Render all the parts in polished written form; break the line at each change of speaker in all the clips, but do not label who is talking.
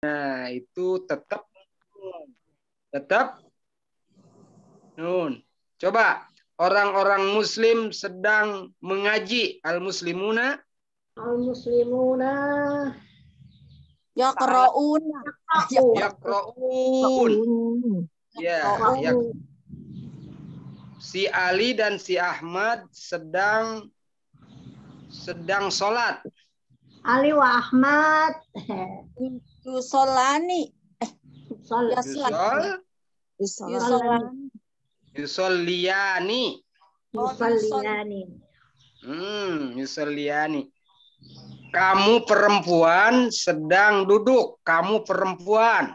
Nah, itu tetap nun. Coba orang-orang muslim sedang mengaji, al-muslimuna
Yaqra'un.
yaqra'un. Ya, ya. Si Ali dan si Ahmad sedang sholat.
Ali wa Ahmad.
Yusolani.
Yusoliani. Yusoliani. Kamu perempuan sedang duduk. Kamu perempuan.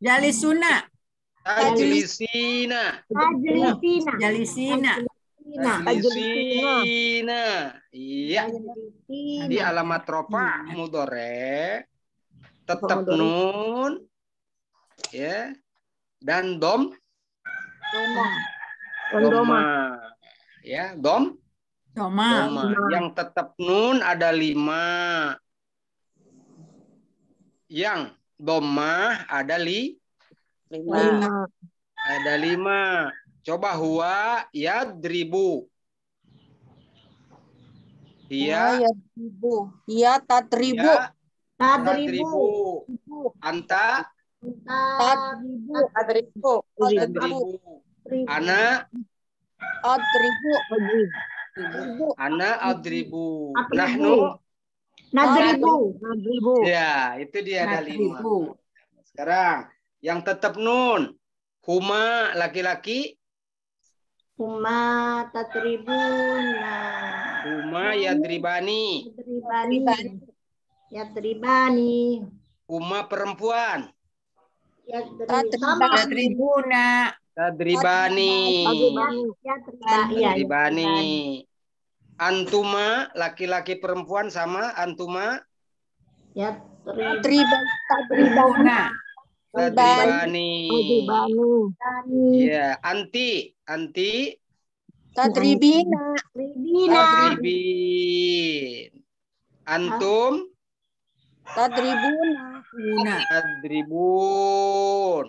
Jalisuna.
Iya. Di alamat rofa mudhore tetap nun ya dan doma. Ya, doma. Yang tetap nun ada 5. Yang doma ada 5. Ada 5. Coba huwa yadribu. Iya tadribu. Anta
tadribu.
Ana adribu. Nahnu
nadribu.
Ya, itu dia ada 5. Sekarang yang tetap nun. Huma laki-laki.
Huma tatribuna.
Huma yadribani.
Yadribani.
Huma perempuan.
Tadribuna.
Tadribani. Antuma laki-laki perempuan sama antuma.
Tadribuna.
Tadribani. Iya, anti.
Tadribina.
Tadribin. Antum.
Tadribuna.
Tadribun.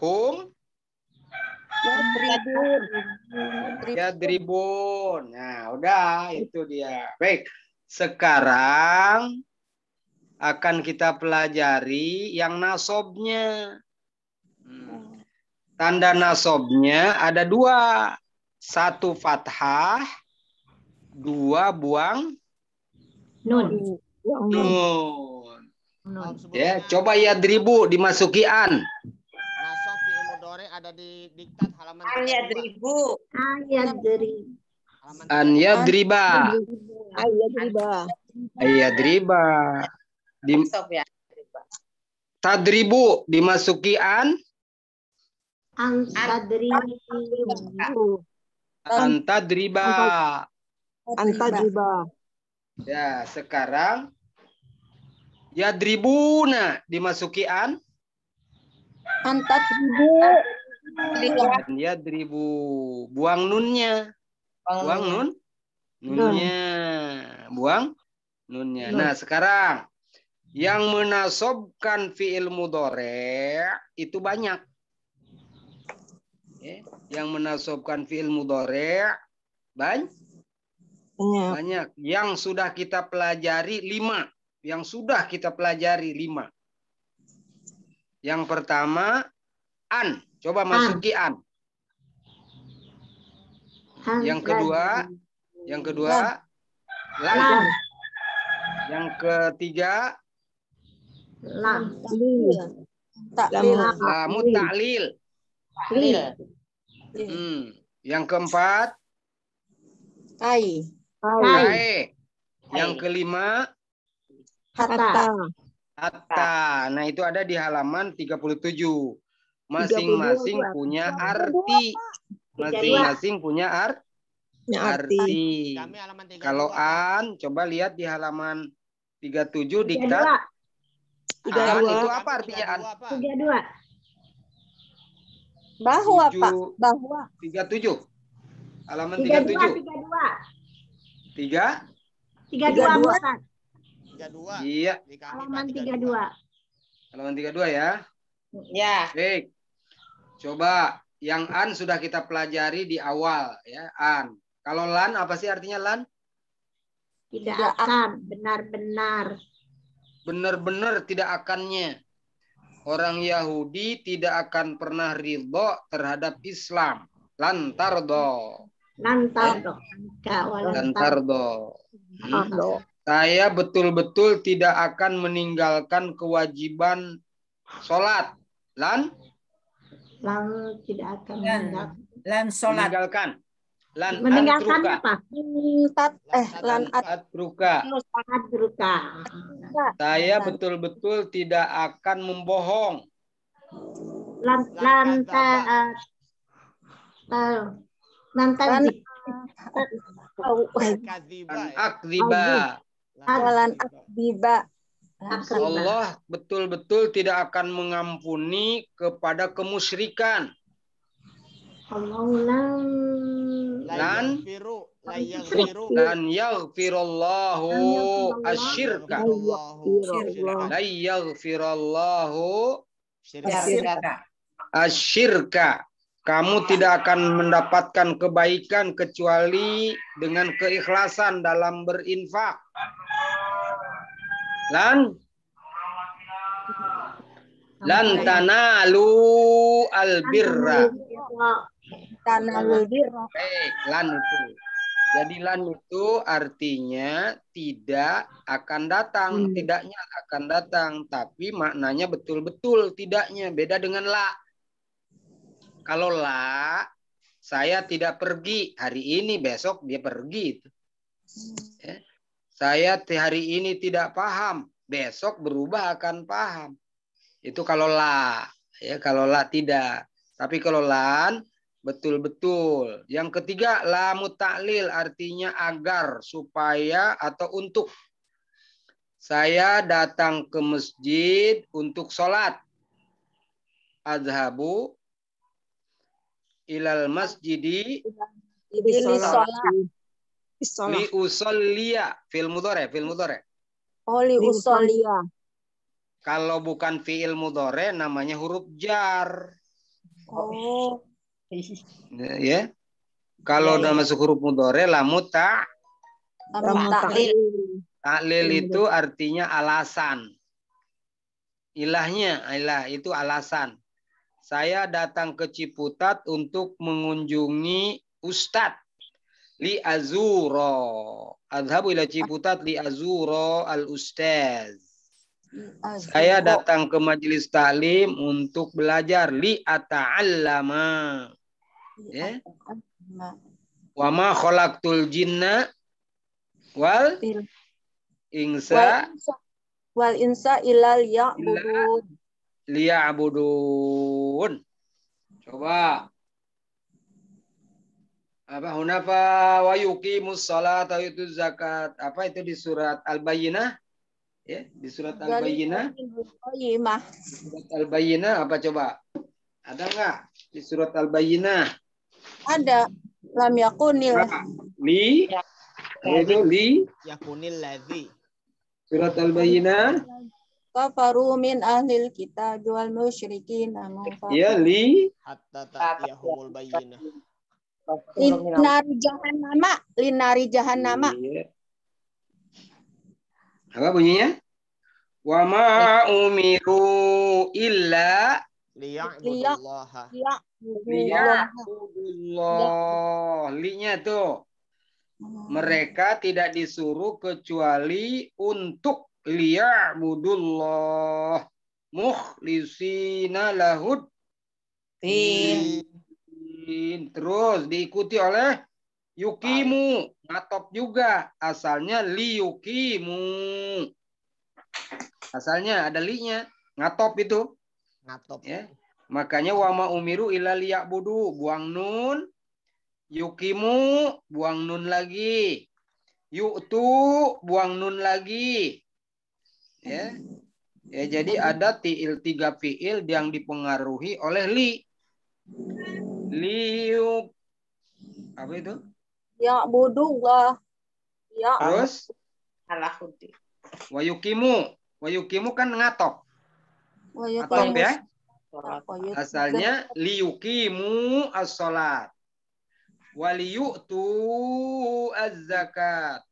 Hum. Yadribun. Nah, udah itu dia. Baik. Sekarang akan kita pelajari yang nasobnya. Tanda nasobnya ada 2. 1 fathah, 2 buang
nun.
Ya, coba yadribu dimasuki an.
Nasob fi'il mudhari ada di diktat halaman
An yadriba. Tadribu dimasuki an. Antadriba. Ya, sekarang yadribuna dimasuki an. Yadribu. Buang nunnya. Buang nunnya. Nah, sekarang yang menasobkan fi'il mudhari itu banyak. Yang menasobkan fi'il mudhari banyak. Yang sudah kita pelajari 5. Yang pertama an. Coba masuki an. Yang kedua lam. Yang ketiga lamu ta'lil. Yang keempat
Kai.
Yang kelima hatta. Nah, itu ada di halaman 37. Masing-masing punya arti. Arti. Kalau an, coba lihat di halaman 37 diktat. An itu apa artinya an?
32.
Bahwa, Pak. Bahwa.
37. Halaman
32.
3?
32, Ustaz.
32.
Iya.
Di kami,
Halaman
Pak,
32.
Halaman 32 ya.
Ya.
Baik. Coba yang an sudah kita pelajari di awal ya, an. Kalau lan apa sih artinya lan?
Tidak akan, benar-benar.
Benar-benar tidak akannya. Orang Yahudi tidak akan pernah ridho terhadap Islam. Lantardo.
Lantardo.
Lantardo. Saya betul-betul tidak akan meninggalkan kewajiban sholat.
Tidak akan meninggalkan.
Lan sholat.
Meninggalkan.
Meninggalkan apa?
Atruka. Saya betul-betul tidak akan membohong. Allah betul-betul tidak akan mengampuni kepada kemusyrikan. Dan yaghfirullahu asyirka. La yaghfirullahu asyirka. Kamu tidak akan mendapatkan kebaikan kecuali dengan keikhlasan dalam berinfak. Lan tanalu albirra. Baik, lan itu. Jadi lan itu artinya tidak akan datang, tidaknya akan datang, tapi maknanya betul-betul tidaknya, beda dengan la. Kalau la, saya tidak pergi hari ini, besok dia pergi. Ya. Saya hari ini tidak paham, besok berubah akan paham. Itu kalau la, ya kalau la tidak. Tapi kalau lan betul-betul. Yang ketiga lamu ta'lil artinya agar, supaya atau untuk. Saya datang ke masjid untuk sholat. Azhabu ilal masjidi li usolliya fil mudhari.
Oh, li usolliya.
Kalau bukan fi'il mudhari namanya huruf jar.
Oh.
Ya. Kalau udah masuk huruf mudhari lamu ta'lil. Ta'lil itu artinya alasan. Ilah itu alasan. Saya datang ke Ciputat untuk mengunjungi Ustadz li azuro. Adhabu ila Ciputat li azuro al ustaz. Saya datang ke majelis taklim untuk belajar li ata'allama. Ya. Wa ma khalaqtul jinna wal insa
ilal ya'budun.
Liya'budun. Coba. Apa hunafa wa yuqimus sholata wa yutuz zakat. Apa itu di surat Al-Bayyinah? Ya, di surat Al-Bayyinah. Surat Al-Bayyinah apa coba? Ada enggak di surat Al-Bayyinah?
Ada. Lam yakunil.
Li. Itu li.
Yakunil ladzi.
Surat Al-Bayyinah.
Kafaru min ahlil kitab wal musyrikin.
Ya li.
Hatta ta'tiyahumul bayyinah.
Linari jahannama.
Iya. Apa bunyinya? Wa ma umiru illa
liya'budullaha.
Liya'budullah. Li-nya tuh. Mereka tidak disuruh kecuali untuk liya'budullah mukhlisina lahud din. Terus diikuti oleh yukimu, ngatop juga. Asalnya liyukimu. Asalnya ada li-nya, ngatop itu.
Ngatop.
Ya. Makanya wa ma umiru illa liya'budu, buang nun. Yukimu, buang nun lagi. Yu'tu, buang nun lagi. Ya. Ya, jadi ada tiga fiil yang dipengaruhi oleh li. Liuk. Apa itu?
Ya'budullah. Ya.
Terus
Alahudi.
wayukimu. Wayukimu kan ngatop. Atop ya. Asalnya liyukimu as-sholat. Waliyu'tu az-zakat.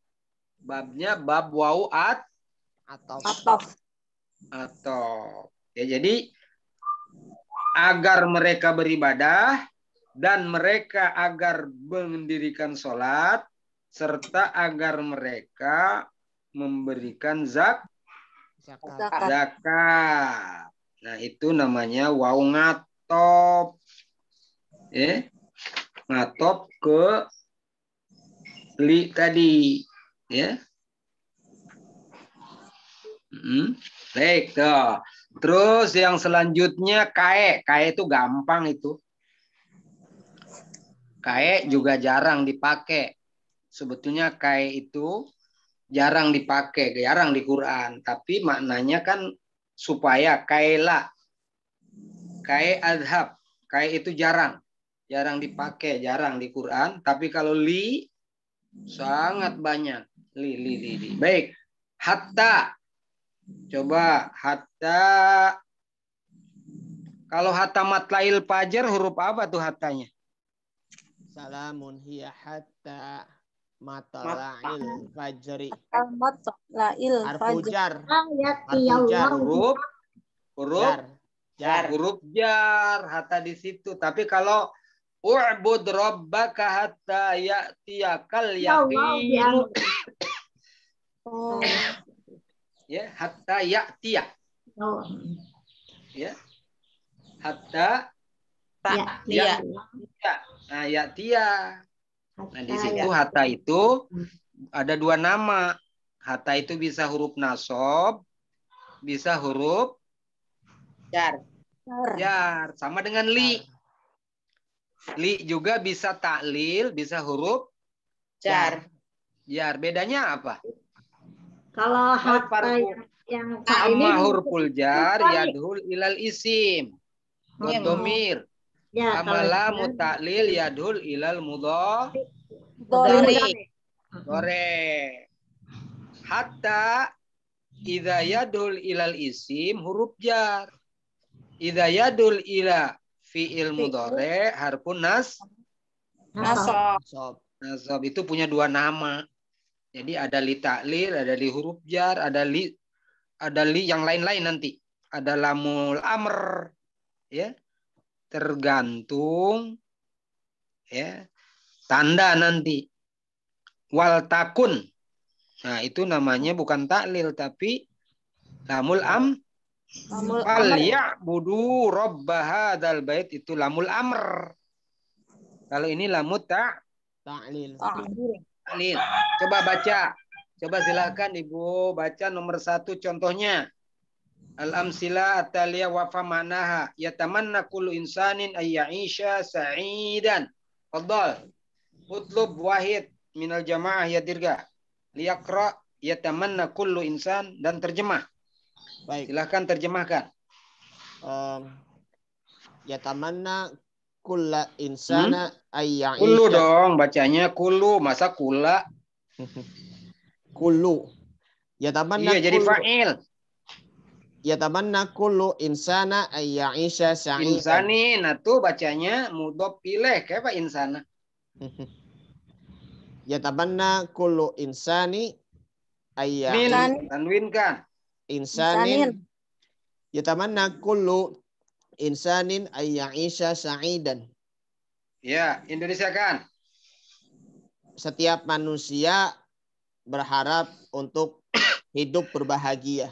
Babnya bab wau
Atau
atau. Ya, jadi agar mereka beribadah dan mereka agar mendirikan sholat serta agar mereka memberikan
zakat.
zakat. Nah, itu namanya wau ngatop. Ya. Ngatop ke li tadi, ya. Baik, tuh. Terus yang selanjutnya kae. Kae itu gampang itu. Kae juga jarang dipakai. Sebetulnya kae itu jarang dipakai, jarang di Quran. Tapi maknanya kan supaya kaela. Kae adhab. Kae itu jarang dipakai, jarang di Quran. Tapi kalau li sangat banyak. Li. Baik. Hatta. Coba hatta. Kalau hatta matlail fajar huruf apa tuh hatanya?
Salamun hiya hatta matla'il fajri.
Matla'il
Harfu
fajr.
jar.
Huruf jar hatta di situ. Tapi kalau u'bud rabbaka hatta ya'tiyakal yaqin. Ya, hatta ya'tiya. Ya. Hatta
Ya.
Nah, ya'tiya. Nah, di situ hatta itu ada dua nama. Hatta itu bisa huruf nasab, bisa huruf
Jar.
jar, sama dengan li. Li juga bisa taklil, bisa huruf
Jar.
jar. Bedanya apa?
Kalau hatta yang
Amma huruful jar yadhul ilal isim. Godomir.
ya,
Amala mutaklil yadhul ilal mudhaf.
Dori.
Dore. Hatta idza yadul ilal isim huruf jar. Idza yadul ila fi'il mudhari harfun
Nasab.
nasab itu punya dua nama. Jadi ada li taklil, ada li huruf jar, ada li yang lain-lain nanti. Ada lamul amr. Ya. Tergantung ya tanda nanti. Wal takun. Nah, itu namanya bukan taklil tapi lamul fal ya'budu rabb hadzal bait itu lamul amr. Kalau ini lamut
Ta'lil.
taklil. Coba baca. Coba silakan Ibu baca nomor 1 contohnya. Al-amsila at-taliya wa famanaha yatamanna kullu insanin ay ya'isha sa'idan. Fadhal. Utlub wahid minal jamaah ya dirga. Liyaqra yatamanna kullu insan dan terjemah.
Baik.
Silahkan terjemahkan.
Yatamanna kulla insana ayya'isha.
Kullu dong bacanya kullu, masa kula?
Kullu. Yatamanna
Iya, jadi
kullu.
fa'il.
Yatamanna kullu insana ayya'isha sa'idan.
Insani, nah tuh bacanya mudhof pilih kayak insana.
Yatamanna kullu insani
Min, tanwinkan.
insanin. Yatamanna kullu insanin ayya'isha sa'idan.
Ya, Indonesia kan.
Setiap manusia berharap untuk hidup berbahagia.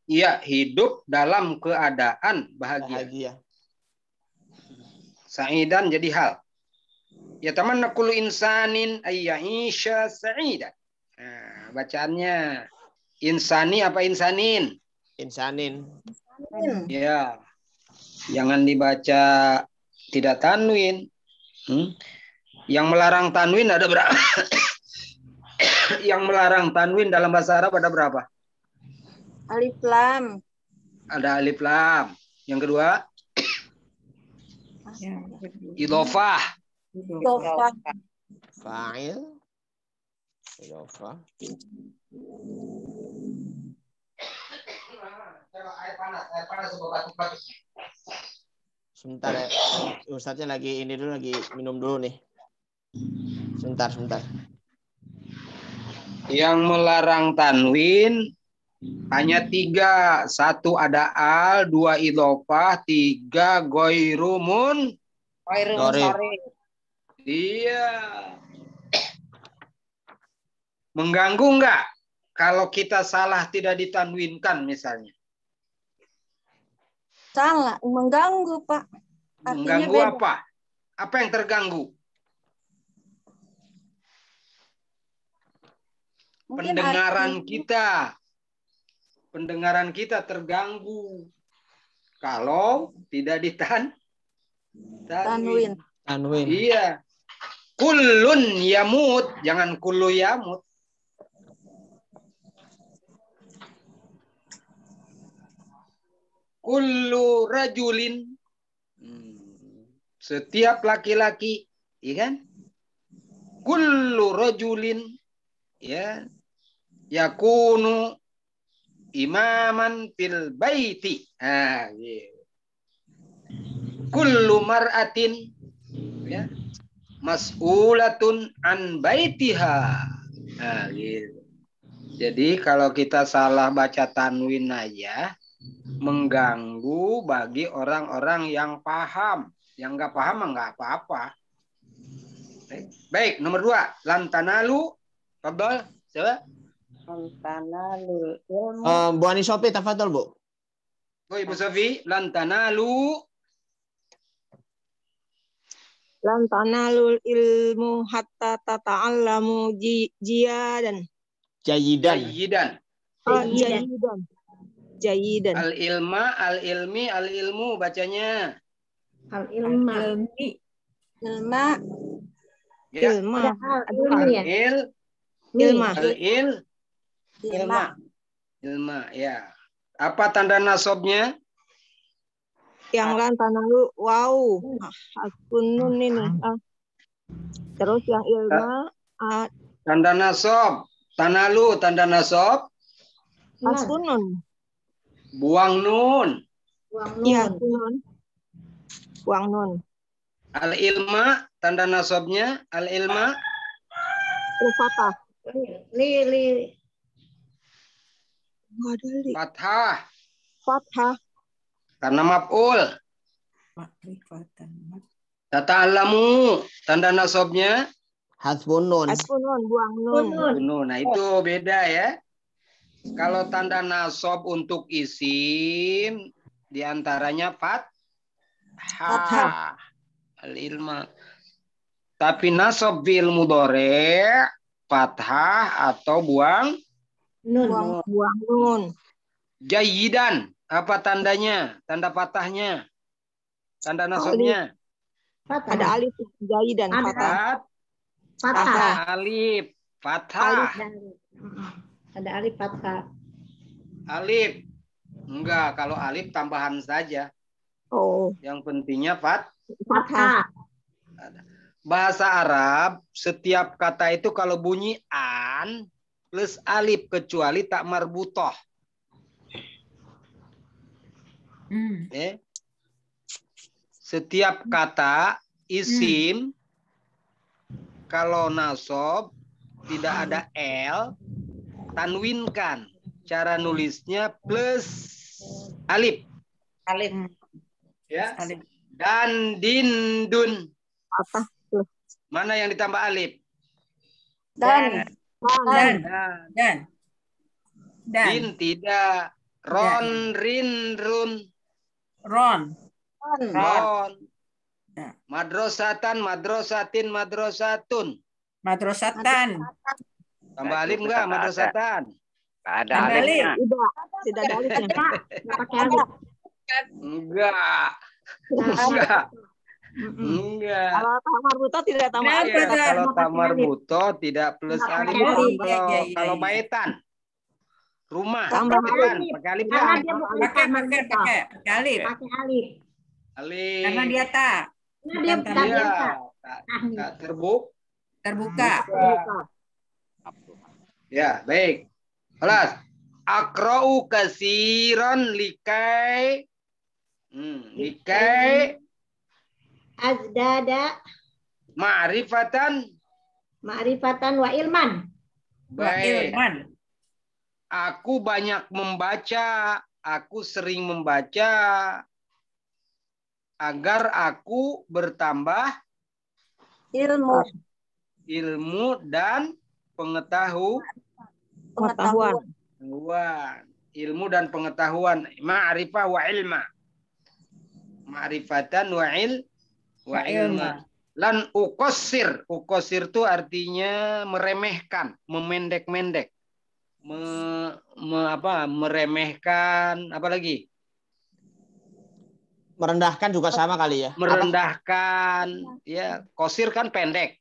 Iya, hidup dalam keadaan bahagia. Sa'idan jadi hal. Yatamanna kullu insanin ayya'isha sa'idan. Nah, bacaannya insani apa insanin?
Insanin.
Ya. Jangan dibaca tidak tanwin. Yang melarang tanwin ada berapa? Yang melarang tanwin dalam bahasa Arab ada berapa?
Alif lam.
Ada alif lam. Yang kedua idhofah.
Idhofah.
Fa'il. Idhofah. Sebentar ya. Ustaznya lagi ini dulu, lagi minum dulu nih. Sebentar.
Yang melarang tanwin hanya 3. 1 ada al, 2 idhofah, 3 goirumun. Iya. Mengganggu enggak? Kalau kita salah tidak ditanwinkan misalnya.
Salah, mengganggu, Pak. Artinya
Mengganggu
beda.
apa? Apa yang terganggu?
Mungkin
Pendengaran
artinya
kita. Pendengaran kita terganggu. Kalau tidak
tanwin.
Tanwin.
Iya. Kullun yamut. Jangan kullu yamut. Kullu rajulin. Setiap laki-laki. Iya kan? Kullu rajulin. Ya. Yakunu imaman fil baiti. Gitu. Kullu mar'atin. Ya. Mas'ulatun an baitiha. Gitu. Jadi kalau kita salah baca tanwin aja, mengganggu bagi orang-orang yang paham. Yang nggak paham nggak apa-apa. Baik, nomor 2. Lantanalu. Fadol, coba.
Lantanalu ilmu.
Bu Ani Sofi, tafadhol, Bu.
Oh, Ibu Sofi, lantanalu.
Lan tanalul ilmu hatta tata'allamu jiyadan.
Jayidan.
Jayidan.
Jayidan.
Al-ilma, al-ilmi, al-ilmu bacanya.
Al-ilma.
Ilma.
Ya.
Ilma.
Al-ilmi ya.
Ilma.
Ilma.
Ilma, ya. Apa tanda nasobnya?
Yang lan tanalu wow. Hakunun ini. Terus yang ilma
Tanda nasob. Tanalu, tanda nasob.
hakunun.
Buang nun.
Iya, kunun. Buang nun.
Al-ilma, tanda nasobnya. Al-ilma.
Fatah.
Li.
Ada li.
Fathah.
Fathah.
Karena maf'ul. Tata'allamu, tanda nasobnya.
Hasbun nun.
Askunun, buang nun.
Nun. Nah, itu beda ya. Kalau tanda nasob untuk isim, diantaranya fathah. Al-ilma. Tapi nasob bil mudhari' fathah atau buang
Buang nun.
jayidan. Apa tandanya? Tanda fathahnya. Tanda nasobnya.
Ada alif jayidan fathah.
Fathah.
Alif. Fathah.
Ada alif fathah.
Alif. Enggak, kalau alif tambahan saja.
Oh,
Yang pentingnya
Fathah.
bahasa Arab, setiap kata itu kalau bunyi an plus alif kecuali tak marbutoh. Setiap kata isim kalau nasob tidak ada l, tanwinkan. Cara nulisnya plus alif. Ya. Dan dindun.
fathah.
Mana yang ditambah alif?
Dan.
Din tidak. Ron, rin, run.
Ron.
Madrosatan, madrosatin, madrosatun.
Madrasatan.
Tambah alif enggak madrosatan?
Ada alifnya.
Tidak ada alifnya.
Nggak pakai alif.
Enggak. Enggak.
Kalau tamar buta tidak tambah
Kenapa,
alif.
Zat?
Kalau tamar buto tidak plus
Nggak
alif.
pakai alif.
Kalau baitan. Rumah.
Tambah
Baitan. Pakai alif
Karena
enggak?
dia bukan
Pakai
tamar buta.
pakai alif.
Pakai alif.
Alif.
Karena dia tak.
Karena dia
Bukan
tak
Iya.
biasa.
Tak terbuk.
Terbuka.
Ya, baik. Kelas. Akra'u kasiran likai. Likai
Azdada
ma'rifatan.
ma'rifatan wa ilman.
Wa
Baik.
ilman.
Aku banyak membaca. Aku sering membaca. Agar aku bertambah ilmu dan pengetahuan. Ilmu dan pengetahuan. Ma'rifah wa ilma. Ma'rifatan wa ilma. Lan ukosir. Ukosir itu artinya meremehkan, memendek-mendek. Meremehkan, apa lagi?
Merendahkan juga sama kali ya.
Merendahkan, ya. Kosir kan pendek.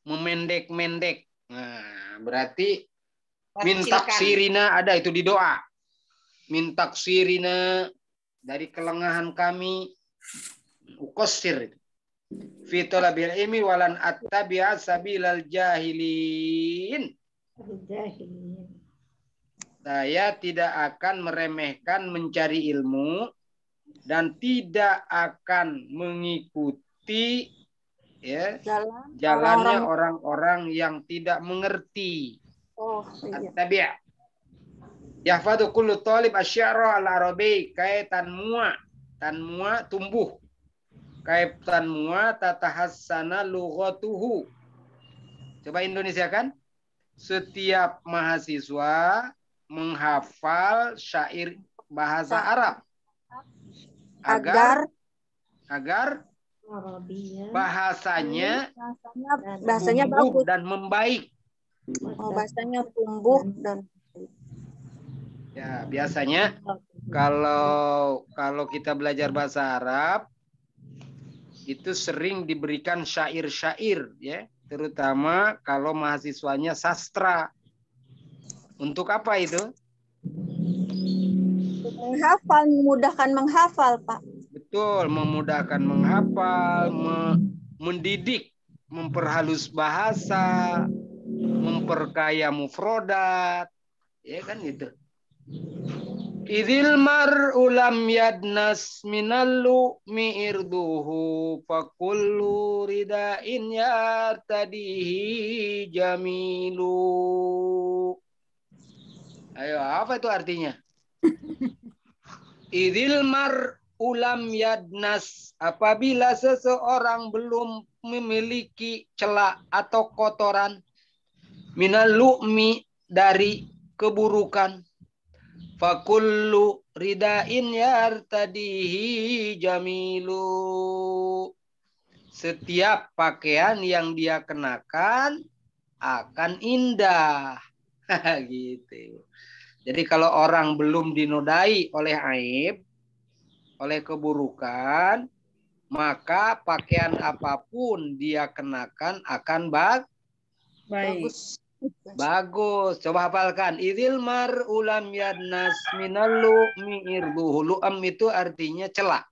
Memendek-mendek. Nah, berarti min taksirina ada itu di doa. Min taksirina dari kelengahan kami ukosir. Fi talabil ilmi walan attabi'a sabilal jahilin. Saya tidak akan meremehkan mencari ilmu dan tidak akan mengikuti ya jalannya orang-orang yang tidak mengerti. At-tabi'. Yahfadu kullu talib asy-syi'ra al-arabi kaitan tanmua tumbuh. Kaitan mua tatahassana lughatuhu. Coba Indonesia kan? Setiap mahasiswa menghafal syair bahasa Arab agar bahasanya
bagus
dan membaik.
bahasanya tumbuh dan
Ya, biasanya kalau kita belajar bahasa Arab itu sering diberikan syair-syair ya, terutama kalau mahasiswanya sastra. Untuk apa itu?
menghafal, memudahkan menghafal, Pak.
Betul, memudahkan menghafal, mendidik, memperhalus bahasa, memperkaya mufrodat, ya kan itu. Idil mar'u lam yadnas minallu mi'irduhu fakullu ridain yartadihi jamilu. Ayo, apa itu artinya? Idil mar'u lam yadnas, apabila seseorang belum memiliki celah atau kotoran minal lu'mi, dari keburukan, fakullu ridain yartadihi jamilu, setiap pakaian yang dia kenakan akan indah. Gitu. Jadi kalau orang belum dinodai oleh aib, oleh keburukan, maka pakaian apapun dia kenakan akan bagus. Coba hafalkan. Idil mar'u lam yadnas minallu mi'irduhu. Lu'am itu artinya celah.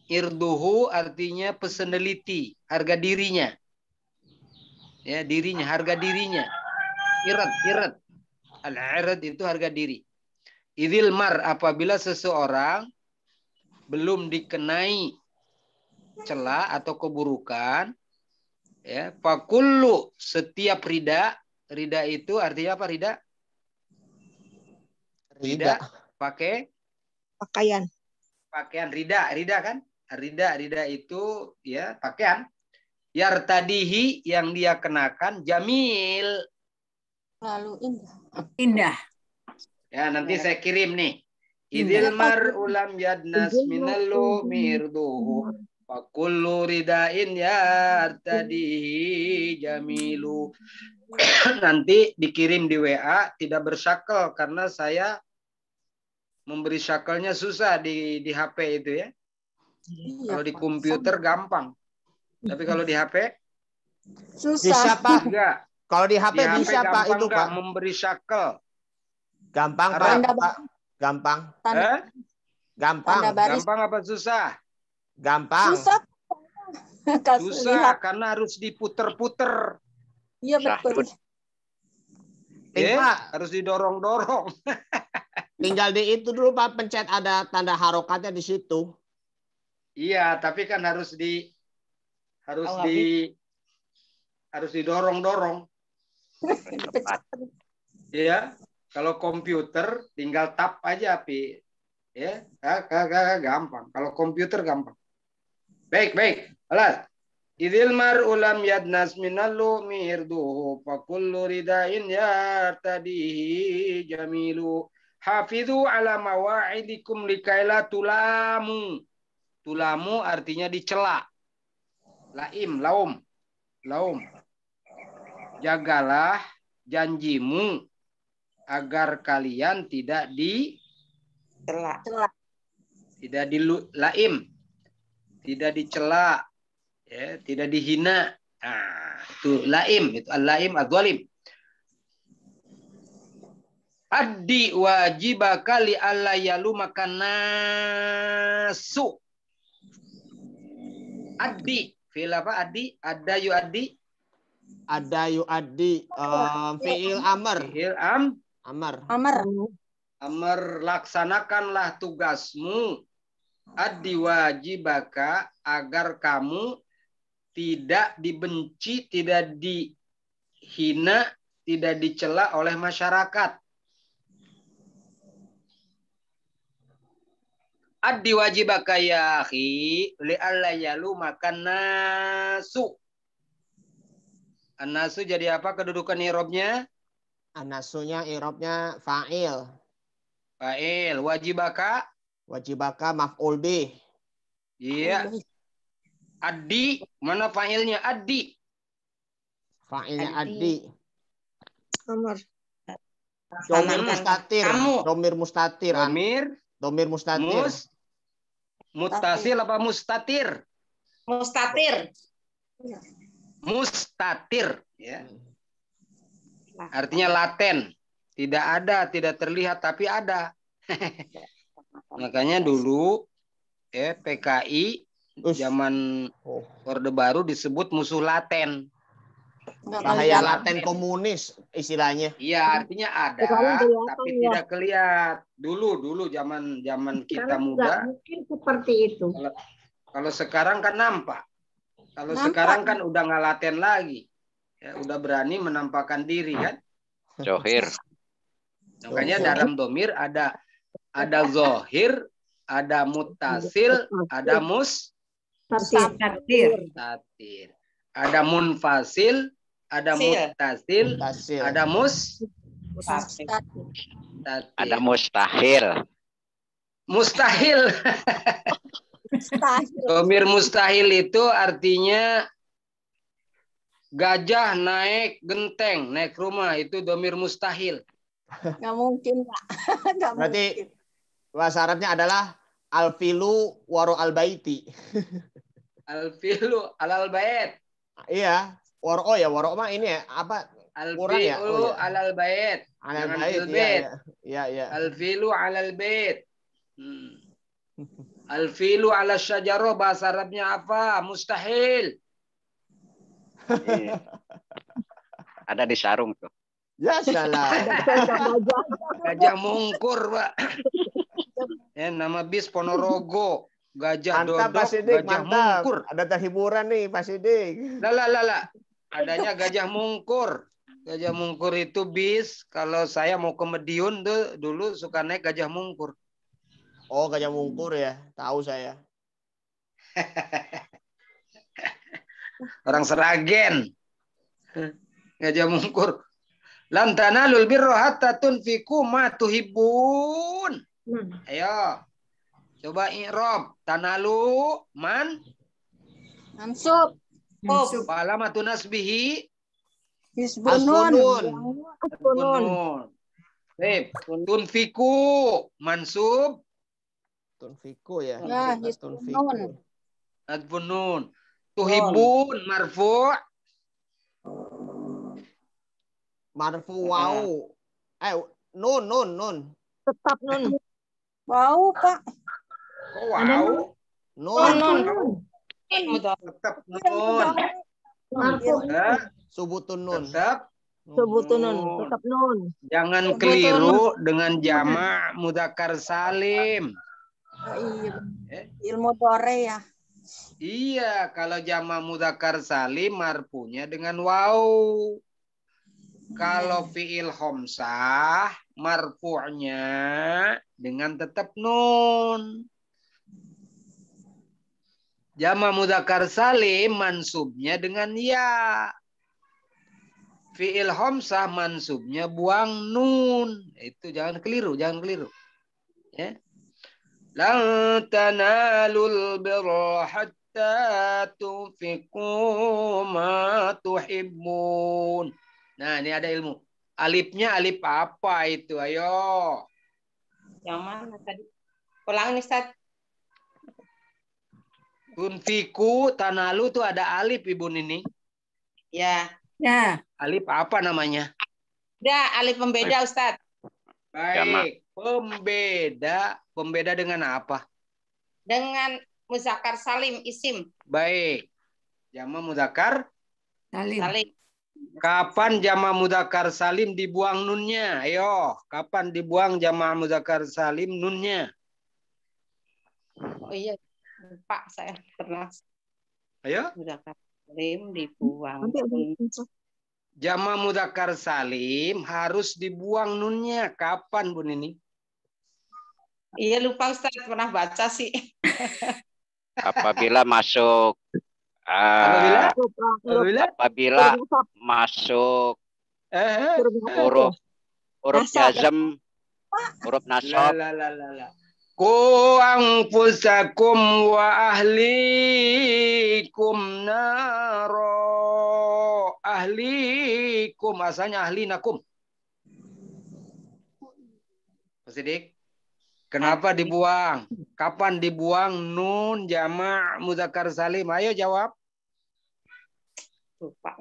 Irduhu artinya personality, harga dirinya. Ya, dirinya, harga dirinya. Irat. Al-irad itu harga diri. Idil mar, apabila seseorang belum dikenai celah atau keburukan, ya, fakullu, setiap rida itu artinya apa rida? Rida pakai
Pakaian
rida kan? Rida itu ya pakaian. Yartadihi, yang dia kenakan, jamil,
lalu
Indah.
Ya, nanti saya kirim nih. Idil mar'u lam yadnas minallu mirduhu fa kullu ridain yartadihi jamilu. Nanti dikirim di WA, tidak bersyakel karena saya memberi syakelnya susah di HP itu ya. Kalau di komputer gampang. Tapi kalau di HP
susah.
Bisa, Pak.
enggak.
Kalau di HP bisa, Pak, itu,
enggak
Pak.
memberi syakel.
Gampang,
Karena-
Pak. Gampang. Gampang.
Tanda baris.
Gampang apa susah?
Gampang.
Susah.
Susah karena harus diputer-puter.
Iya betul.
Tinggal,
harus didorong-dorong.
tinggal di itu dulu Pak, pencet ada tanda harokatnya di situ.
Iya, tapi kan harus didorong-dorong. Iya, kalau komputer tinggal tap aja, Pi. Ya, gampang. Kalau komputer gampang. Baik. Alas. Idil mar'u lam yadnas minallu mirduhu fa kullu ridain yartadihi jamilu. Hafidhu ala mawa'idikum likaila tulamu. Tulamu artinya dicela. Laum. Jagalah janjimu agar kalian tidak dicela. Tidak tidak dicela. Ya, tidak dihina. Nah, itu laim, itu al-laim adz-dzalim. Addi wajibaka li alla yalumaka nasu. Addi, fi'il apa addi? Ada yu addi.
Ada yu addi, fi'il amr.
Fi'il
Amr.
Amr, laksanakanlah tugasmu. Addi wajibaka agar kamu tidak dibenci, tidak dihina, tidak dicela oleh masyarakat. Addi wajibaka ya akhi li'alla yalumaka nasu. An-nasu jadi apa kedudukan i'rabnya?
An-nasunya i'rabnya fa'il.
Fa'il. Wajibaka?
Wajibaka maf'ul bih.
Iya. Addi, mana fa'ilnya? Addi.
Fa'ilnya addi.
Nomor.
Domir mustatir.
Kamu.
Domir mustatir. Domir mustatir.
Muttasil apa mustatir? Mustatir. Ya. Artinya laten. Tidak ada, tidak terlihat, tapi ada. Makanya dulu PKI zaman Orde Baru disebut musuh laten.
Bahaya laten komunis istilahnya.
Iya, artinya ada, tapi tidak kelihatan. Dulu zaman kita muda.
Mungkin seperti itu.
Kalau sekarang kan nampak. Kalau sekarang kan udah nggak laten lagi. Ya, udah berani menampakkan diri kan.
Zohir.
Makanya dalam domir ada zohir, ada muttasil, ada mustatir. Ada munfasil, ada muttasil, ada mustatir.
Ada mustahil.
Mustahil. Domir mustahil itu artinya gajah naik genteng, naik rumah, itu domir mustahil.
Nggak mungkin, Pak.
Berarti bahasa Arabnya adalah alfilu waro albaiti.
Alfilu alal bait.
Iya, waro ya, waro mah ini ya, apa?
Alfilu alal bait.
Alal
bait.
Iya.
Alfilu alal bait. Alfilu ala syajarah, bahasa Arabnya apa? Mustahil.
Ada di sarung tuh.
Ya salah.
Gajah mungkur, Pak. Ya, nama bis Ponorogo. Gajah
mantap,
dodok,
Pak Sidik,
gajah
mantap.
mungkur.
Ada terhiburan nih, Pak Sidik.
Lah. Adanya gajah mungkur. Gajah mungkur itu bis. Kalau saya mau ke Mediun tuh dulu suka naik gajah mungkur.
Oh, gajah mungkur ya. Tahu saya.
Orang Seragen. Gajah mungkur. Lan tanalul birra hatta tunfiqu ma tuhibbun. Ayo. Coba i'rab. Tanalu
Mansub.
Alamatu nasbihi
Hisbunun.
Tunfiku mansub.
Tunfiku ya.
Ya, hisbunun.
Adbunun. Tuhibun marfu'.
Marfu wau. Nun.
Tetap nun. Wow, Pak.
Oh, wow.
Nun.
Tetap nun.
Subutun nun.
Tetap
Subutun nun.
nun.
Tetap nun.
Jangan
Subutun
keliru dengan jamak mudzakkar salim.
Iya.
Eh,
Ilmu dore ya.
Iya, kalau jamak mudzakkar salim marfu'nya dengan waw. Kalau fiil khamsah marfu'nya dengan tetap nun. Jamak mudzakkar salim mansubnya dengan ya. Fiil khamsah mansubnya buang nun. Itu jangan keliru, jangan keliru. Ya. Lan tanalul birra hatta tunfiqu ma tuhibbun. Nah, ini ada ilmu. Alifnya alif apa itu? Ayo.
Yang mana tadi? Ulangin Ustaz.
Tunfiku, tanalu tuh ada alif Ibu Nini.
Ya.
Ya.
Alif apa namanya?
Udah, alif pembeda Ustaz.
Baik. Pembeda. Pembeda dengan apa?
Dengan muzakkar salim isim.
Baik. Jamak mudzakkar.
Salim.
Kapan jamak mudzakkar salim dibuang nunnya? Ayo, kapan dibuang jamak mudzakkar salim nunnya?
Oh iya, lupa saya pernah
Ayo.
muzakkar salim dibuang.
Jamak mudzakkar salim harus dibuang nunnya. Kapan, Bu Nini?
Iya lupa Ustaz, pernah baca sih.
Apabila masuk apabila masuk huruf jazm, huruf nasab.
Ku anfusakum wa ahlikum naro. Ahlikum asalnya ahlinakum. Mas Sidik, kenapa dibuang? Kapan dibuang nun jamak mudzakkar salim? Ayo jawab.
Lupa.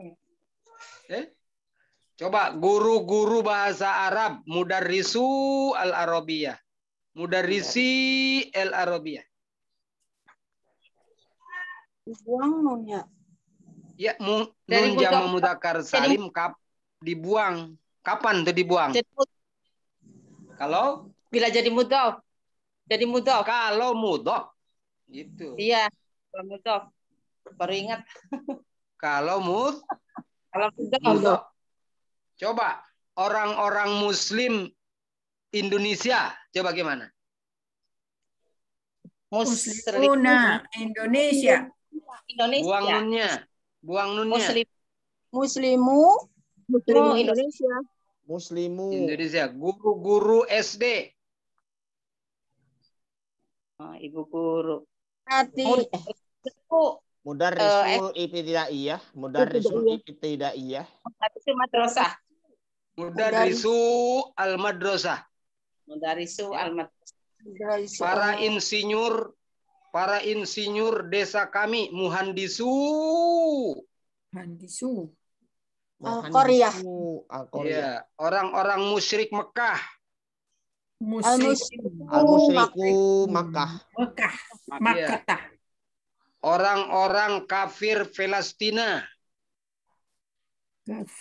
Coba guru-guru bahasa Arab, mudarrisu al-arabiyah. Mudarrisi al-arabiyah.
Dibuang nunnya.
Ya, nun
Dari
jamak mudzakkar salim dibuang. Kapan tuh dibuang? Kalau
Bila jadi mudhof. Jadi mudhof.
kalau mudhof. Gitu.
Iya, kalau mudhof. Baru ingat.
Kalau
Kalau mudhof.
mudhof. Coba orang-orang muslim Indonesia, coba gimana?
Muslimuna Indonesia.
Indonesia.
Buang nunnya. Buang nunnya.
Muslim.
Muslimu. Muslimu Indonesia.
Muslimu.
Indonesia. Guru-guru SD.
Oh, ibu guru.
Hati.
Mudarrisul ibtidaiyah. Mudarrisul ibtidaiyah.
Mudarrisu madrasah.
Mudarrisu al-madrasah.
Mudarrisu al-madrasah.
Para insinyur desa kami, muhandisu.
Handisu.
Al-Qaryah.
Ya, orang-orang musyrik Mekah.
Al-musyriku Makkah.
Mekah.
Ya.
Makkah.
Orang-orang kafir Palestina.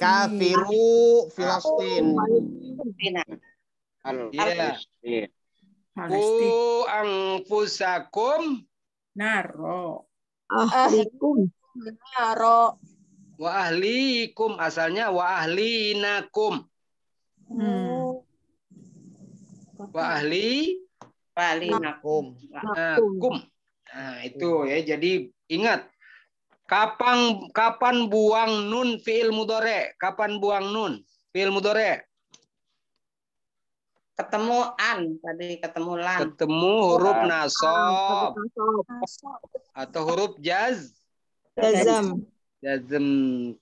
Kafiru Filastin.
Ya.
Palestina.
Ku anfusakum
Naro.
Ahlikum. Naro.
wa ahlikum, asalnya wa ahlinakum. Wa
Balinakum.
kum. Nah, itu ya. Jadi ingat, kapan buang nun fiil mudhari? Kapan buang nun fiil mudhari?
Ketemu an tadi, ketemu lan.
Ketemu huruf nasab atau huruf
Jazam.
jazm.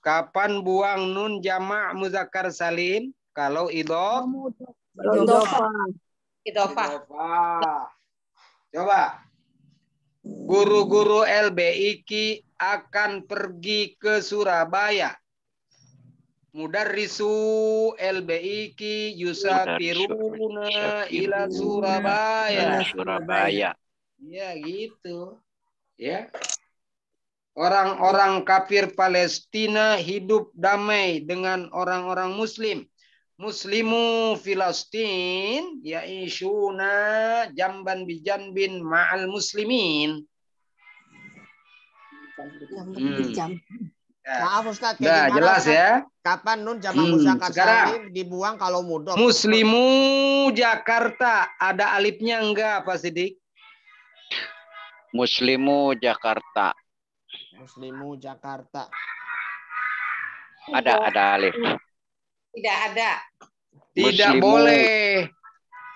Kapan buang nun jamak muzakkar salim? Kalau idhof.
Idhofah.
Coba. Guru-guru LBIK akan pergi ke Surabaya. Mudarrisu LBIK yusafiruna ila Surabaya.
Surabaya.
Ya gitu. Ya. Orang-orang kafir Palestina hidup damai dengan orang-orang Muslim. Muslimu Filastin ya'ishuna jamban bijanbin ma'al muslimin.
Jam.
Ya.
Maaf Ustaz,
Udah,
gimana,
jelas
Ustaz?
ya.
Kapan nun jamak muzakkar
Sekarang.
salim dibuang kalau mudhof?
Muslimu Jakarta ada alifnya enggak Pak Sidik?
Muslimu Jakarta.
Muslimu Jakarta.
Ada alif.
Tidak ada.
Tidak
Muslimu.
boleh.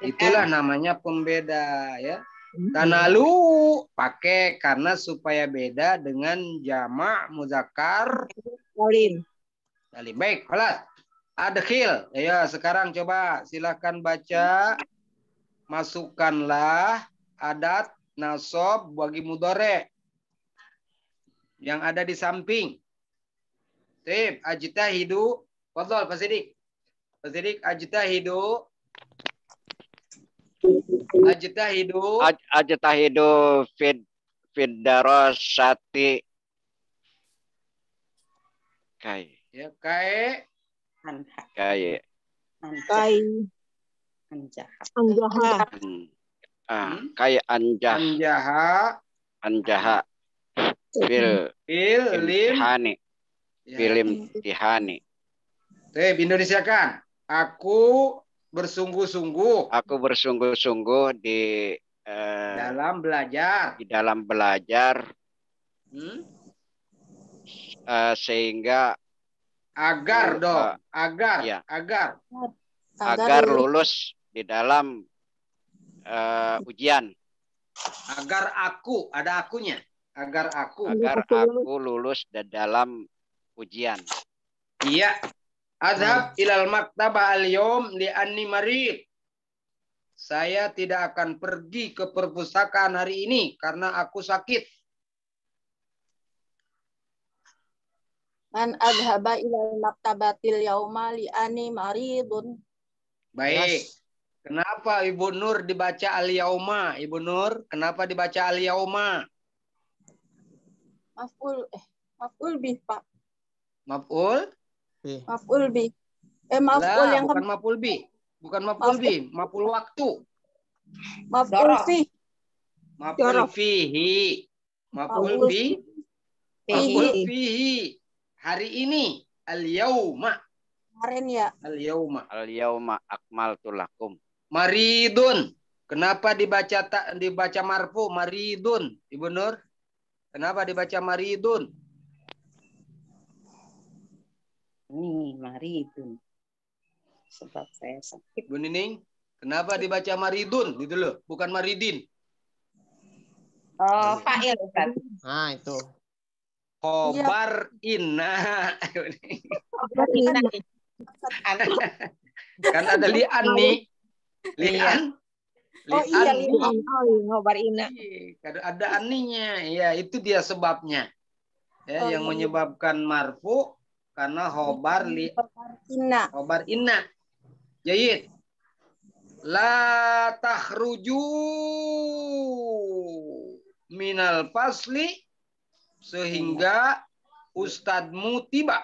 Itulah namanya pembeda ya. Tanalu pakai karena supaya beda dengan jamak muzakkar
Salim.
salim. Baik, kelas. Adkhil. Ya, sekarang coba silakan baca. Masukkanlah adat nasab bagi mudhari yang ada di samping. Sip, ajtahidu. Fadhal Pak Sidik. Pak Sidik, ajtahidu. Ajtahidu.
Ajtahidu fid darasati. Kai.
Ya, kae.
Anha.
Kai.
Kai.
Anjaha.
Anjaha.
Kai anjah.
Anjaha.
Fil
Lim.
imtihani.
Ya.
Fil imtihani.
Sip, Indonesia kan. Aku bersungguh-sungguh
Aku bersungguh-sungguh di
dalam belajar.
dalam belajar sehingga
Agar dong. Agar.
ya.
Agar
lulus di dalam ujian.
Agar aku. Ada akunya. Agar aku.
Agar aku lulus di dalam ujian.
Iya. Adhab ilal maktabah al-yawm li'anni marid. Saya tidak akan pergi ke perpustakaan hari ini karena aku sakit.
Man adhaba ilal maktabatil yauma li'ani maridun.
Baik. Kenapa Ibu Nur dibaca al-yauma? Ibu Nur, kenapa dibaca al-yauma?
Maf'ul bih, Pak.
Maf'ul?
Maf'ul bih. Maf'ul yang
bukan maf'ul bi. Bukan maf'ul bi, maf'ul waktu.
maf'ul fi.
Maf'ul fihi. Maf'ul bi. Maf'ul fihi. Hari ini. Al-yauma.
Kemarin ya.
Al-yauma.
Al-yauma akmaltu lakum.
Maridun. Kenapa dibaca marfu? Maridun. Ibu Nur. Kenapa dibaca maridun?
Ini maridun. Sebab saya sakit.
Bu Nining. Kenapa dibaca maridun? Gitu loh. Bukan maridin.
Oh, fa'il Ustaz.
Nah, itu.
Khobar inna. Kan ada li'an nih. Li'an.
Oh iya,
Li'an.
khobar ina.
Ada aninya. Ya, itu dia sebabnya. Ya, yang menyebabkan marfu karena khobar
Inna.
khobar inna. Jayid. La takhruju minal fasli sehingga ustadmu tiba.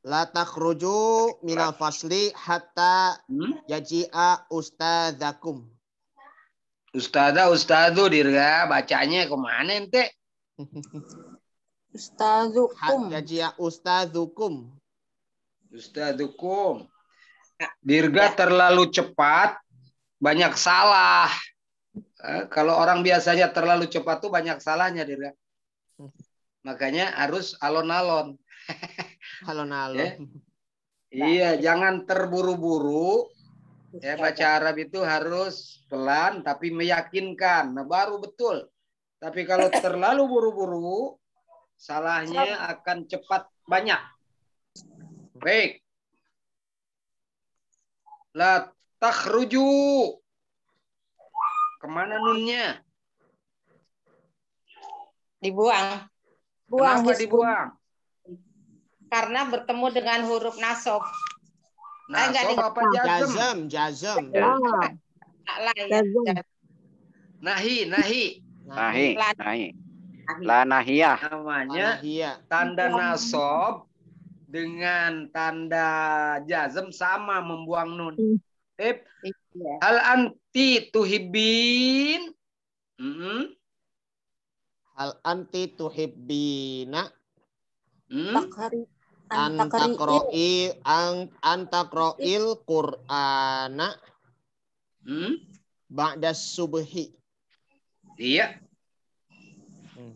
La takhruju minal fasli hatta yaji'a ustadzakum.
Ustadu dirga bacanya kemana ente?
Ustazukum.
Yaji'a ustadzukum.
Ustadukum. Dirga terlalu cepat, banyak salah. Kalau orang biasanya terlalu cepat tuh banyak salahnya, Dirga. Makanya harus alon-alon.
Alon-alon.
Iya, jangan terburu-buru. Ya, baca Arab itu harus pelan tapi meyakinkan. Nah, baru betul. Tapi kalau terlalu buru-buru, salahnya akan cepat banyak. Baik. La takhruju. Kemana nunnya?
Dibuang.
Kenapa dibuang?
Karena bertemu dengan huruf nasab.
Nasab apa jazm?
Jazm.
Nahi.
La nahiyah.
Namanya
Iya.
tanda nasob dengan tanda jazm sama membuang nun. Tip.
Iya.
Hal anti tuhibin.
Hal anti tuhibbina
Takari.
antakroil Qur'ana ba'da subhi.
Iya.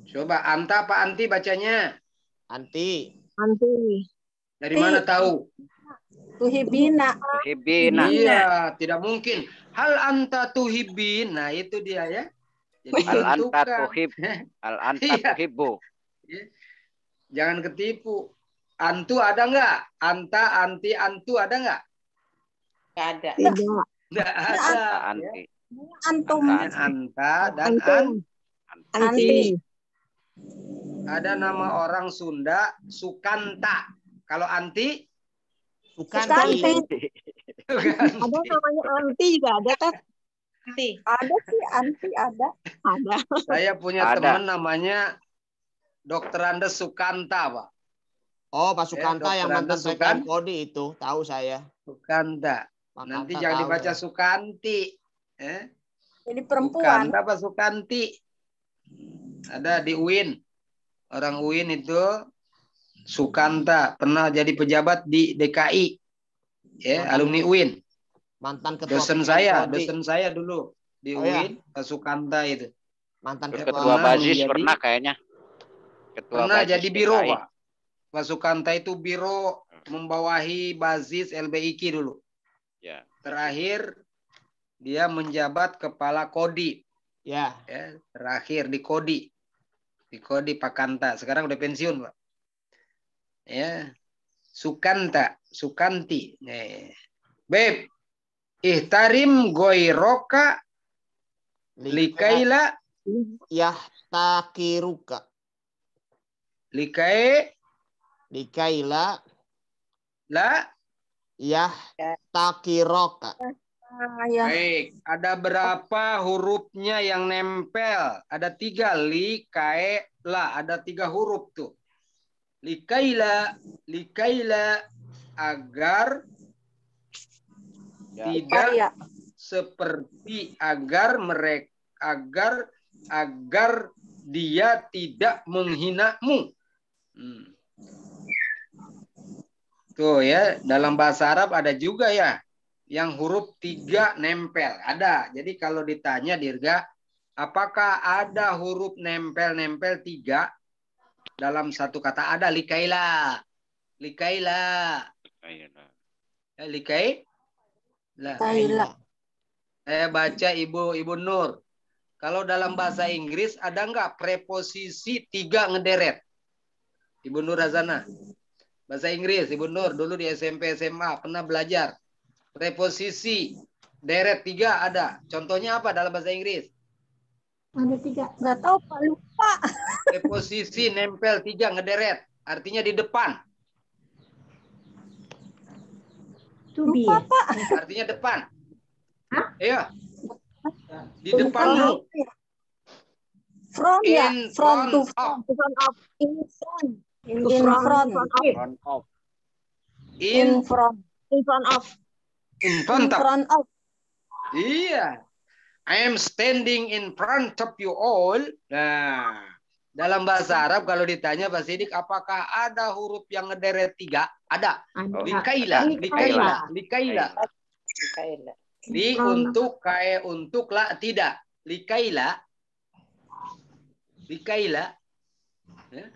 Coba anta apa anti bacanya?
Anti.
Anti.
Dari mana tahu?
Tuhibina.
Tuhibina.
Iya, tidak mungkin. Hal anta tuhibin. Nah, itu dia ya. Jadi
Al anta
menentukan.
tuhib. Al anta
Iya.
tuhibbu.
Jangan ketipu. Antu ada nggak? Anta, anti, antu ada nggak?
Nggak ada.
Tidak.
Nggak ada.
Anti.
Antum.
Namanya anta dan
Anti.
ada nama orang Sunda Sukanta. Kalau anti?
Sukanti.
Sukanti.
Ada namanya anti juga ada kan?
Nanti.
Ada sih anti ada. Ada.
Saya punya
Ada.
teman namanya Dokter Andes Sukanta, Pak.
Oh, Pak Sukanta
Dokter
yang mantan
Andes Sukan-
PKM Kodi itu, tahu saya.
Sukanta.
Pak
Nanti
Kanta
jangan
tahu
dibaca
saya.
Sukanti.
Jadi perempuan.
Sukanta apa Sukanti? Ada di UIN. Orang UIN itu Sukanta. Pernah jadi pejabat di DKI. Ya, alumni UIN.
Mantan ketua
Dosen
PKM Kodi.
saya dulu di
Oh, ya?
UIN, Pak Sukanta itu.
Mantan
Ya,
Ketua
pernah
Bazis
menjadi-
pernah kayaknya. Ketua
Pernah
Bazis
jadi biro,
DKI.
Pak. Pak Sukanta itu biro membawahi Bazis LBIK dulu.
Ya.
Terakhir dia menjabat kepala Kodi.
Ya.
Ya, terakhir di Kodi. Di Kodi Pak Kanta. Sekarang udah pensiun, Pak. Ya. Sukanta, Sukanti. Beb, ihtarim goiroka likaila
Yahtakiruka.
likai
Likaila
la.
yahtakiroka.
Ya.
Baik, ada berapa hurufnya yang nempel? Ada 3, li, kae, la. Ada 3 huruf tuh. Likaila agar
Ya.
tidak
Upaya.
seperti agar dia tidak menghinamu. Tuh ya, dalam bahasa Arab ada juga ya yang huruf 3 nempel. Ada. Jadi kalau ditanya Dirga, apakah ada huruf nempel-nempel 3 dalam satu kata? Ada. Likaila. Likai.
Kaila.
Saya baca Ibu Nur. Kalau dalam bahasa Inggris ada nggak preposisi 3 ngederet? Ibu Nur Razana. Bahasa Inggris, Ibu Nur dulu di SMP SMA pernah belajar. Preposisi deret 3 ada. Contohnya apa dalam bahasa Inggris?
Ada 3.
Nggak tahu Pak, lupa.
Preposisi nempel 3 ngederet. Artinya di depan.
To be.
Lupa Pak.
Artinya depan.
Hah?
Iya. Di depanmu.
Front ya.
In
Front to
front
front. Front of. In front.
In
In
front.
front.
Front of.
In
In
front. In front of.
in
In
front of.
front of.
Iya. I am standing in front of you all. Nah, dalam bahasa Arab kalau ditanya Pak Sidik, apakah ada huruf yang ngederet 3? Ada.
Ada.
Likaila.
Kaila.
Li untuk, kae untuk, la tidak. Likaila. Ya.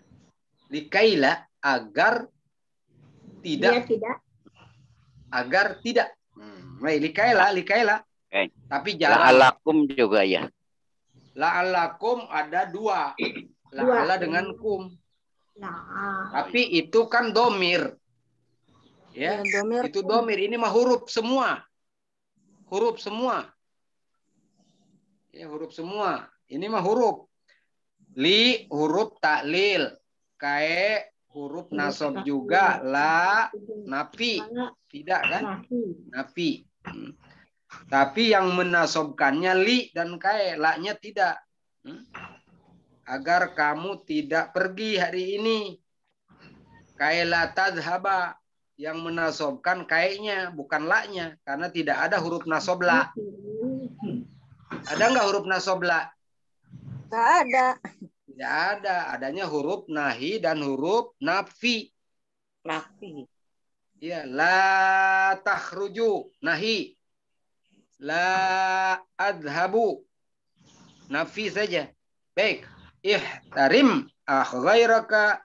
Likaila agar
Dia
tidak.
tidak.
Agar tidak. Baik, likaila.
Oke.
Tapi jarang.
La'alakum juga ya.
La'alakum ada 2.
Dua.
La'ala dengan kum.
Nah,
Tapi itu kan domir. Ya,
Ya, domir.
itu domir. Ini mah huruf semua. Ya, huruf semua. Ini mah huruf. Li huruf taklil. Kae huruf nasab juga. La nafi. Tidak kan? Nafi. Tapi yang menasobkannya li dan kae. La-nya tidak. agar kamu tidak pergi hari ini. Kaila tadhaba, yang menasobkan kayaknya bukan la-nya karena tidak ada huruf nasob la. Ada nggak huruf nasob la?
Nggak ada.
Tidak ada, adanya huruf nahi dan huruf nafi.
Nafi.
Ya, la takhruju nahi. La adhabu nafi saja. Baik. Ihtarim ghairaka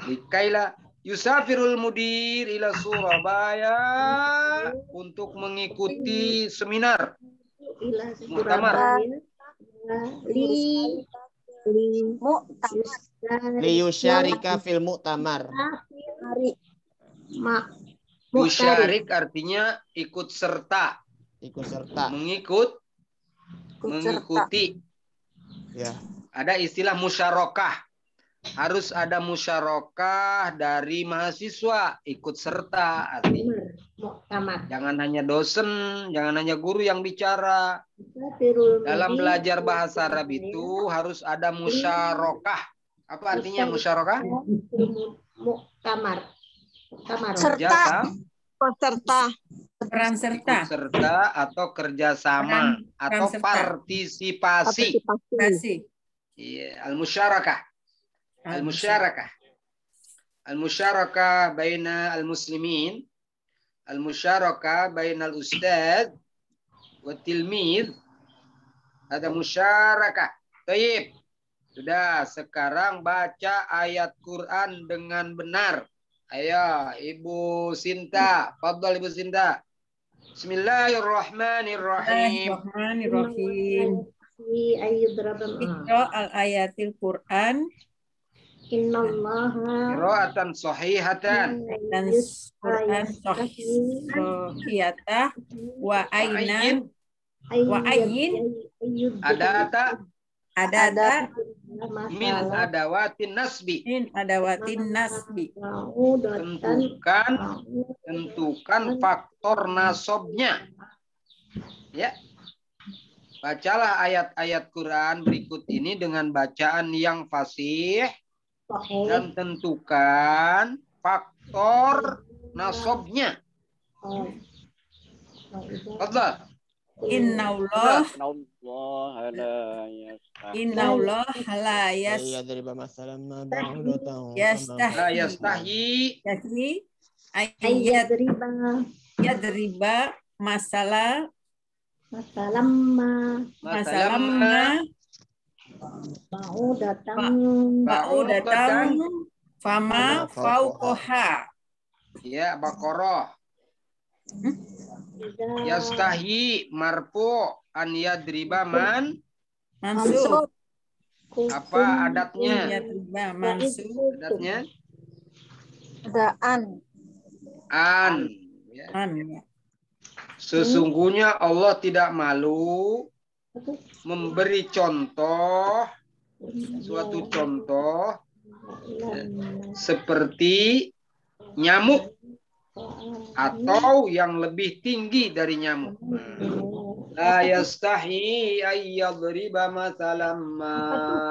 likaila yusafirul mudir ila Surabaya untuk mengikuti seminar
Ila
muktamar.
Liyusyarika fil mu'tamar.
Yusyarik artinya ikut serta.
Ikut serta.
Mengikuti.
Ya.
Ada istilah musyarakah. Harus ada musyarakah dari mahasiswa, ikut serta artinya. Jangan hanya dosen, jangan hanya guru yang bicara. Dalam belajar bahasa Arab itu harus ada musyarakah. Apa artinya musyarakah?
Muktamar.
Serta. Peserta.
Peran serta.
Ikut serta atau kerjasama atau
serta.
partisipasi.
Kasih.
Iya, al-musyarakah. Al-musyarakah. Al-musyarakah baina al-muslimin. Al-musyarakah baina al-ustadz wa tilmid. Ada musyarakah. Baik. Sudah, sekarang baca ayat Quran dengan benar. Ayo, Ibu Sinta. Fadhal Ibu Sinta. Bismillahirrahmanirrahim.
Bismillahirrahmanirrahim. Iqra al-ayatil Quran
Innallaha
Qira'atan sahihatan.
dan Quran sahihiyatah wa ainan wa ayyin
Ada tak
ada
min adawatin nasbi.
min adawatin nasbi.
Tentukan faktor nasobnya. Ya. Bacalah ayat-ayat Quran berikut ini dengan bacaan yang fasih dan tentukan faktor nasobnya. Fadhal.
Innaullah
Innaullah
la
la
Yadriba masalan ma ba'udatan.
La yastahi
ayat yadriba masalah
masalamma mau datang
fama fauqoha.
Ya, Baqarah. Yastahi marfu an yadriba man.
Mansub.
Apa adatnya?
Yadriba mansub.
Adatnya
Ada
an. Ya.
An, ya.
Sesungguhnya Allah tidak malu memberi contoh, suatu contoh seperti nyamuk atau yang lebih tinggi dari nyamuk. La yastahi ayyadriba masalam ma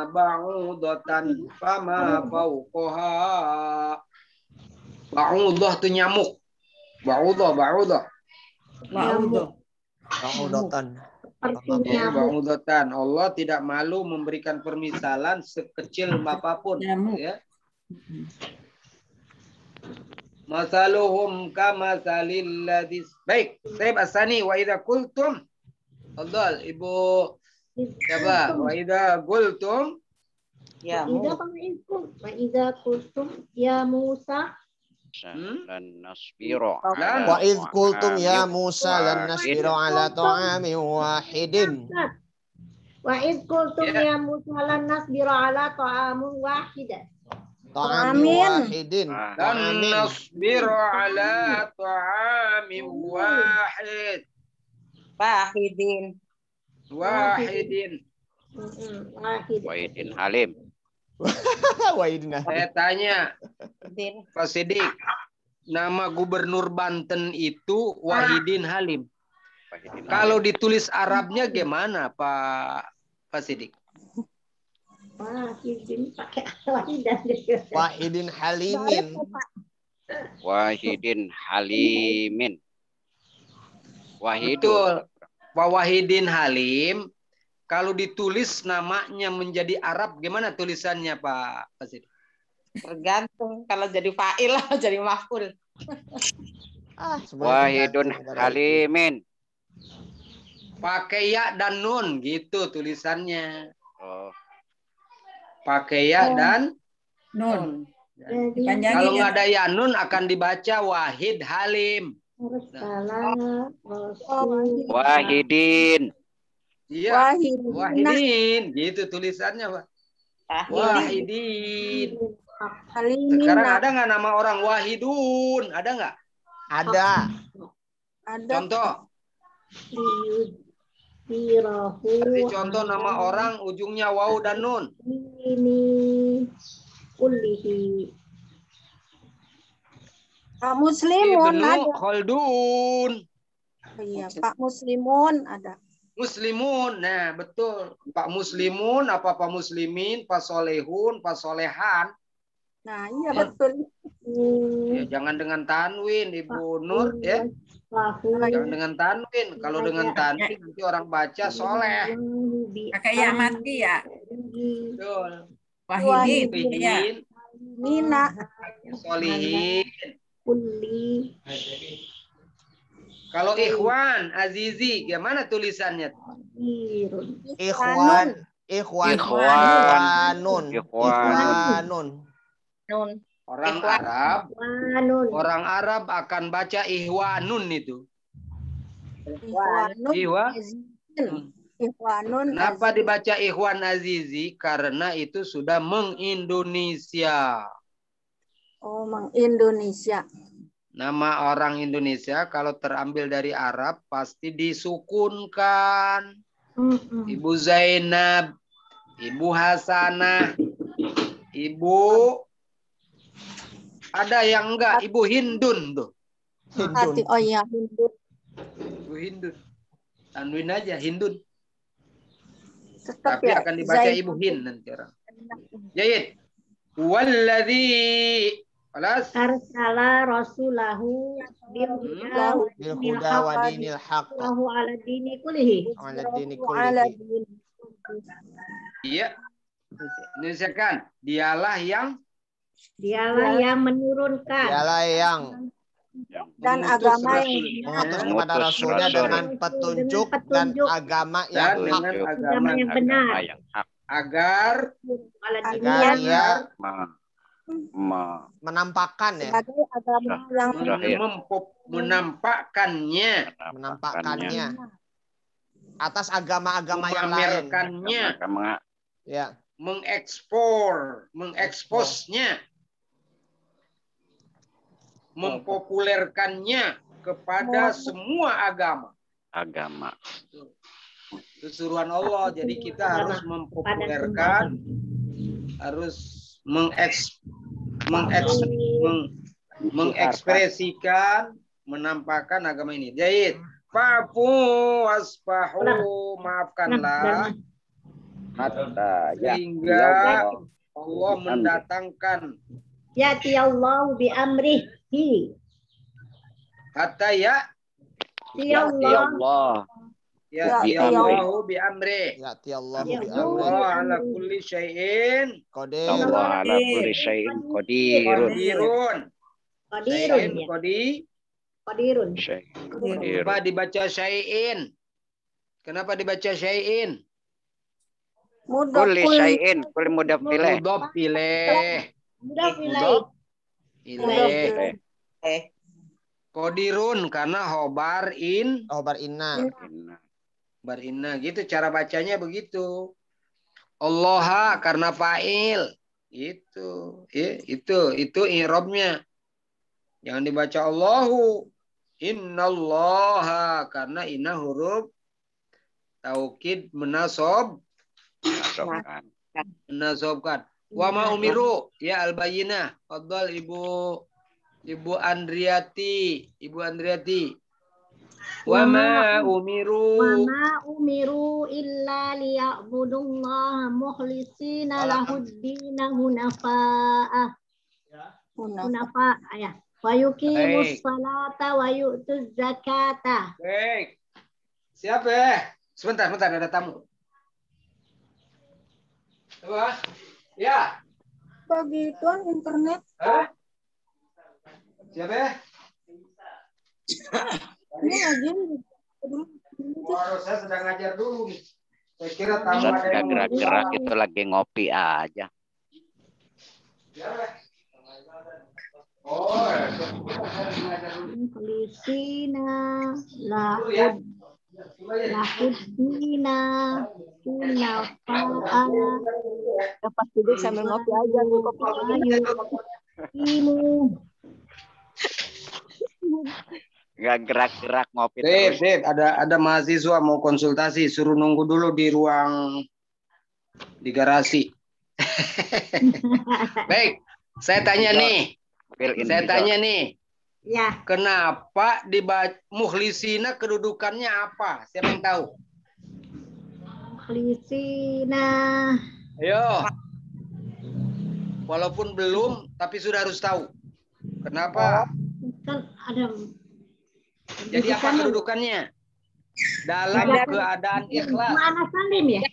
ba'udatan fama fauqaha. Ba'udah itu nyamuk. Ba'udah.
Ba'udatan.
Ba'udatan. Allah tidak malu memberikan permisalan sekecil apapun.
Nyamuk.
Ya. Masaluhum kamasalil ladis. Baik, saya Asani wa idza qultum. Fadhal Ibu siapa? Wa idza qultum
Ya,
Wa idza qultum ya Musa
lan nasbiru
Wa idh qultum ya Musa lan nasbiru ala ta'amin wahidin.
Wa idz qultum ya Musa lan nasbiru ala ta'amin wahidin.
Ta'amin wahidin.
lan nasbiru ala ta'amin wahidin.
Wahidin.
Wahidin halim.
Wahidin.
Saya tanya Pak Sidik, nama gubernur Banten itu Wahidin Halim.
Wahidin
Kalau ditulis Arabnya gimana Pak Sidik?
Wahidin pakai wahidan.
Wahidin halimin.
Wahidin halimin. Wahidun.
Betul. Wa wahidin halim. Kalau ditulis namanya menjadi Arab, gimana tulisannya Pak Fasid?
Tergantung. Kalau jadi fa'il atau jadi maf'ul.
Wahidun halimin.
Pakai ya dan nun gitu tulisannya.
Oh.
Pakai ya dan
Nun.
kalau
Dipanjangin
nggak
ya.
ada ya nun akan dibaca wahid halim.
Wahidin.
Iya.
Wahidin.
Wahidin gitu tulisannya Pak. Wahidin.
Halimin.
Sekarang ada nggak nama orang Wahidun? Ada nggak?
Ada.
Ada.
Contoh. Kasih contoh nama orang ujungnya waw dan nun.
Ini kullihi.
Pak Muslimun
Ibnu
ada.
Khaldun.
Oh, iya, Pak Muslimun ada.
Muslimun. Nah, betul. Pak Muslimun, apa Pak Muslimin, Pak Solehun, Pak Solehan.
Nah, iya betul.
Ya, jangan dengan tanwin, Ibu Nur ya. Jangan dengan tanwin. Kalau dengan tanwin nanti orang baca soleh.
Pakai ya mati ya.
Betul.
Wahidin. Iya.
Solihin.
Nina.
Solihin.
Kulli.
Kalau ikhwan, Azizi, gimana tulisannya?
Ikhwan. Ikhwanun. Ikhwanun.
Nun.
Orang
Ikhwan.
Orang Arab akan baca ihwanun itu.
Ikhwanun. Ikhwanun.
Kenapa dibaca ikhwan Azizi? Karena itu sudah mengindonesia.
Oh, Indonesia.
Nama orang Indonesia kalau terambil dari Arab pasti disukunkan. Ibu Zainab, Ibu Hasanah, Ibu ada yang enggak, Ibu Hindun tuh.
Hati. Oh iya, Hindun.
Ibu Hindun. Tanwin aja Hindun.
Tetap
Tapi
ya,
akan dibaca
Zain.
Ibu Hind nanti orang. Jayid. Walladzi Alas.
Arsala rasulahu bil
Huda wa dinil haqq.
Lahu ala dini kullihi.
Ala dini
Ala
kullihi.
dini.
Iya. Indonesia dialah yang
Dialah yang menurunkan
Dialah yang
Dan
mengutus
agama yang
rasulnya
mengutus kepada
Mengutus
rasulnya
rasul.
dengan petunjuk dan agama yang
dan
hak.
dengan
Tunjuk
agama
yang benar.
agama yang hak.
agar
ala dini
Agar ia menampakkan ya.
sebagai agama yang
Zahir.
menampakkannya,
Menampakkannya atas agama-agama yang lain.
memamerkannya,
Agama
Ya.
mengeksposnya, mempopulerkannya kepada semua agama.
agama.
Itu suruhan Allah. Jadi kita harus mempopulerkan, harus mengekspresikan, menampakkan agama ini. Jahit. Fa'fu wasfahu, maafkanlah
Hatta
sehingga Allah mendatangkan
Yati Allah bi amrihi.
hatta ya
Ya Allah.
ya
Ya
Allah bi amri.
Ya'ti Allah
Ya
bi
Allah.
amri.
Allah ala kulli syai'in
Qadir.
Allah ala kulli syai'in qadirun.
qadirun.
Qadirun
Syai'in
ya.
qadirun.
Qadirun.
Kenapa dibaca syai'in? Kenapa dibaca syai'in?
mudah
Kulli syai'in, kulli mudaf ilaih.
Mudhaf ilaih.
Mudah pilih.
Mudhaf ilaih.
Eh,
Qadirun karena khobar in
Khobar inna.
barina gitu cara bacanya begitu. Allah karena fa'il. Itu i'rabnya. Jangan dibaca Allahu. Innallaha karena inna huruf taukid menasab
Masukkan.
menasobkan. Wa ma umiru ya al-bayyinah. Fadhal Ibu Andriati. Ibu Andriati. Wa ma umiru.
Wama umiru illa liya'budullaha mukhlishina lahuddina hunafa'a. Hunafa'a ya. Wa yuqimus salata wa yu'tuz zakata.
Baik. Siapa ya? Sebentar, ada tamu. Coba. Ya.
Begituan internet.
Hah? Siapa ya?
Ini lagi.
Saya sedang ngajar dulu nih. Saya kira tamu
Ustaz
ada
nggak
yang
gerak-gerak itu lagi ngopi aja.
Oh,
Mukhlishina lahuddina hunafa'a.
Dapat duduk sambil ngopi aja nih kopi.
Nggak gerak-gerak ngopi
Dep,
terus.
ada mahasiswa mau konsultasi, suruh nunggu dulu di ruang di garasi. Baik, saya tanya nih.
Ya.
Kenapa di mukhlisina kedudukannya apa? Siapa yang tahu?
Mukhlishina.
Ayo. Walaupun belum, tapi sudah harus tahu. Kenapa?
Kan ada.
Jadi apa kedudukannya? Dalam keadaan ikhlas.
Mana Salim ya?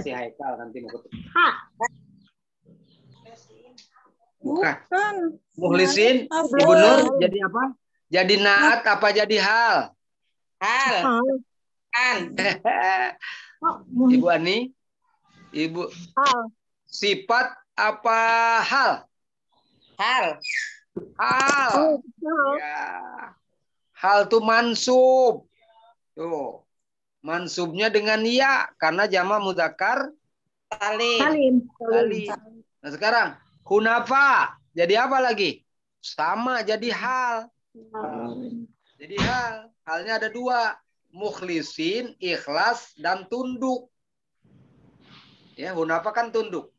Si Haikal nanti mau ketemu.
Ha.
Bukan. Mukhlisin, Ibu Nur jadi apa? Jadi naat apa jadi hal?
Hal.
Ibu Ani, Ibu sifat apa hal?
Hal.
Ya. Hal itu mansub. Tuh. Mansubnya dengan ya karena jama mudzakkar
Salim.
Salim.
Nah sekarang hunafa jadi apa lagi? Sama jadi hal. Jadi halnya ada dua, mukhlisin, ikhlas dan tunduk. Ya, hunafa kan tunduk.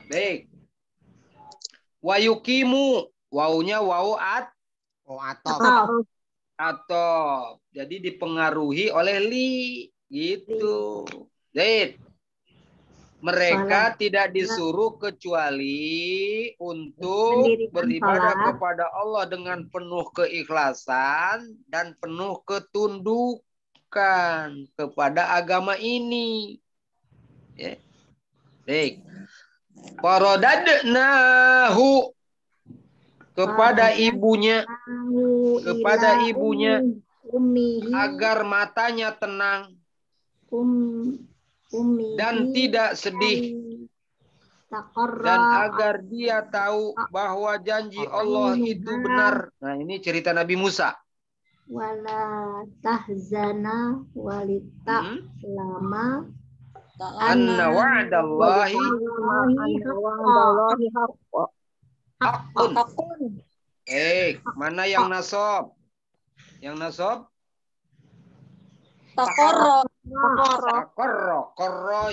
Baik. Wayukimu, wawunya wawu atau jadi dipengaruhi oleh li gitu. Zaid. Mereka tidak disuruh kecuali untuk beribadah kepada Allah dengan penuh keikhlasan dan penuh ketundukan kepada agama ini. Ya. Baik. Faradadnahu kepada ibunya agar matanya tenang dan tidak sedih dan agar dia tahu bahwa janji Allah itu benar. Nah, ini cerita Nabi Musa.
Wala tahzana walita lama
anna wa'dallahi haqqun. Mana yang nasab? Yang nasab?
Takorro.
Korro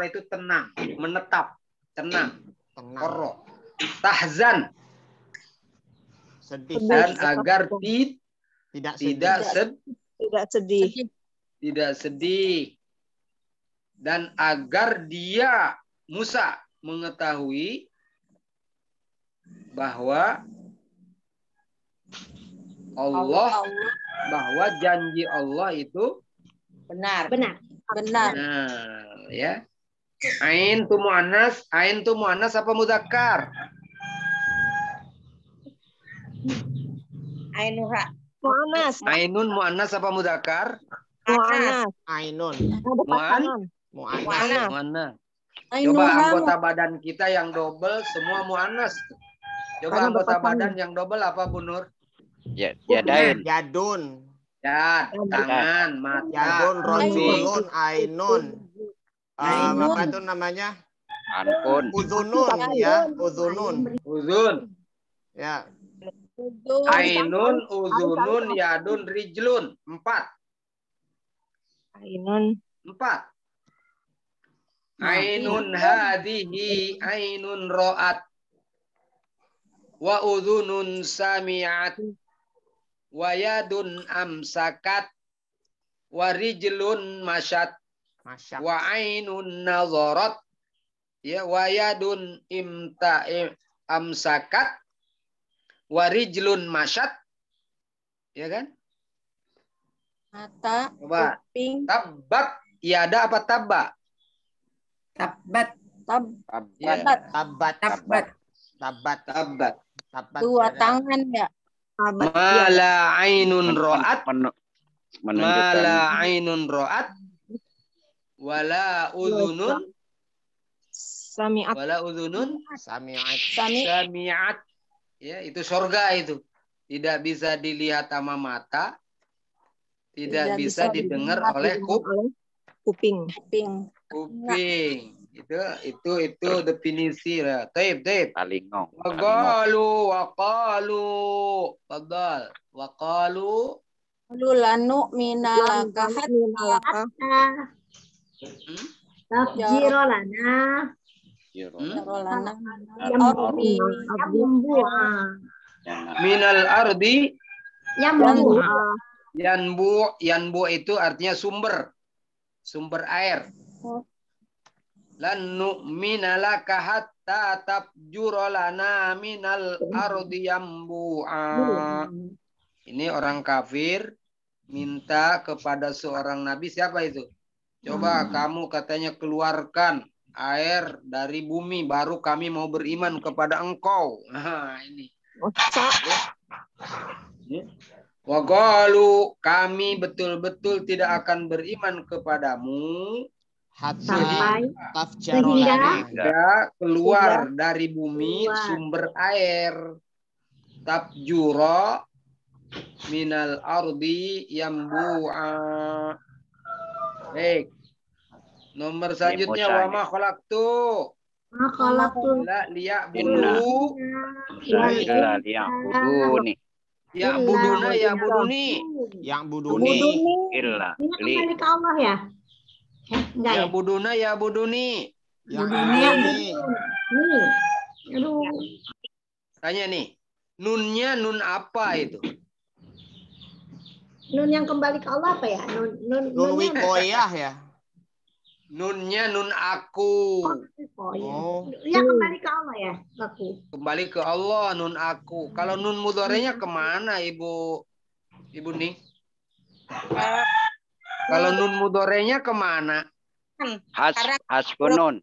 itu tenang, menetap, tenang. Korro. Tahzan.
Sedih.
Dan agar tidak sedih. Dan agar dia Musa mengetahui bahwa bahwa janji Allah itu
Benar.
Nah, ya. Ain tu muannas apa mudzakkar?
Ainuha.
Muannas.
Ainun muannas apa mudzakkar?
Muannas.
Ainun.
Muannas. Coba anggota badan kita yang double semua muannas. Coba anggota badan yang double apa Bu Nur?
Yadain.
Yadun.
Yad, tangan, mata.
Yadun, rojulun, ainun. Apa itu namanya?
Ankun.
Uzunun, ya. Uzunun.
Uzun.
Ya.
Ainun, uzunun, yadun, rijlun. 4.
Ainun.
4. Ainun hadhihi, ainun ro'at. Wa udhunun sami'at. Wayadun amsakat. Warijlun masyat. Wa ainun nazarat. Ya, wayadun amsakat. Warijlun masyat. Ya kan?
Mata,
Coba.
kuping,
Tabbat. Yada apa tabba?
Tabat.
Ya.
tabat,
Tabat.
dua tangan ya.
Mala ainun ro'at.
Menunjukkan
Mala ainun ro'at. Wala udhunun.
Sami'at.
Wala udhunun. Sami'at. Ya, itu surga itu. Tidak bisa dilihat sama mata. Tidak bisa didengar oleh
kuping.
Itu definisi lah. Taib.
talingong.
Waqalu. Fadal. Waqalu.
Lanu minalaka hatta
Tafjiro lana.
jarolana
Yambu.
Minal ardi.
Yambu.
Yanbu itu artinya sumber air. Lan nu'mina laka hatta tafjura lana minal ardi yambu'a. Ini orang kafir minta kepada seorang nabi. Siapa itu? Coba kamu katanya keluarkan air dari bumi baru kami mau beriman kepada engkau. Nah, ini. Waqalu, kami betul-betul tidak akan beriman kepadamu
Sampai
sehingga keluar dari bumi sumber air. Tafjura minal ardi yambu'a. Baik. Nomor selanjutnya wa ma khalaqtu liya'budu. Ya'buduni.
Illa
Ini kembali ke Allah ya? Enggak ya?
Ya'buduni.
Nih. Aduh.
Tanya nih. Nunnya nun apa itu?
Nun yang kembali ke Allah apa ya? Nun
wikoyah ya.
Nunnya nun aku.
Oh, ya. Ya kembali ke Allah ya, aku.
Kembali ke Allah nun aku. Kalau nun mudhorenya kemana Ibu nih? Kalau nun mudhorenya kemana?
hasbunun.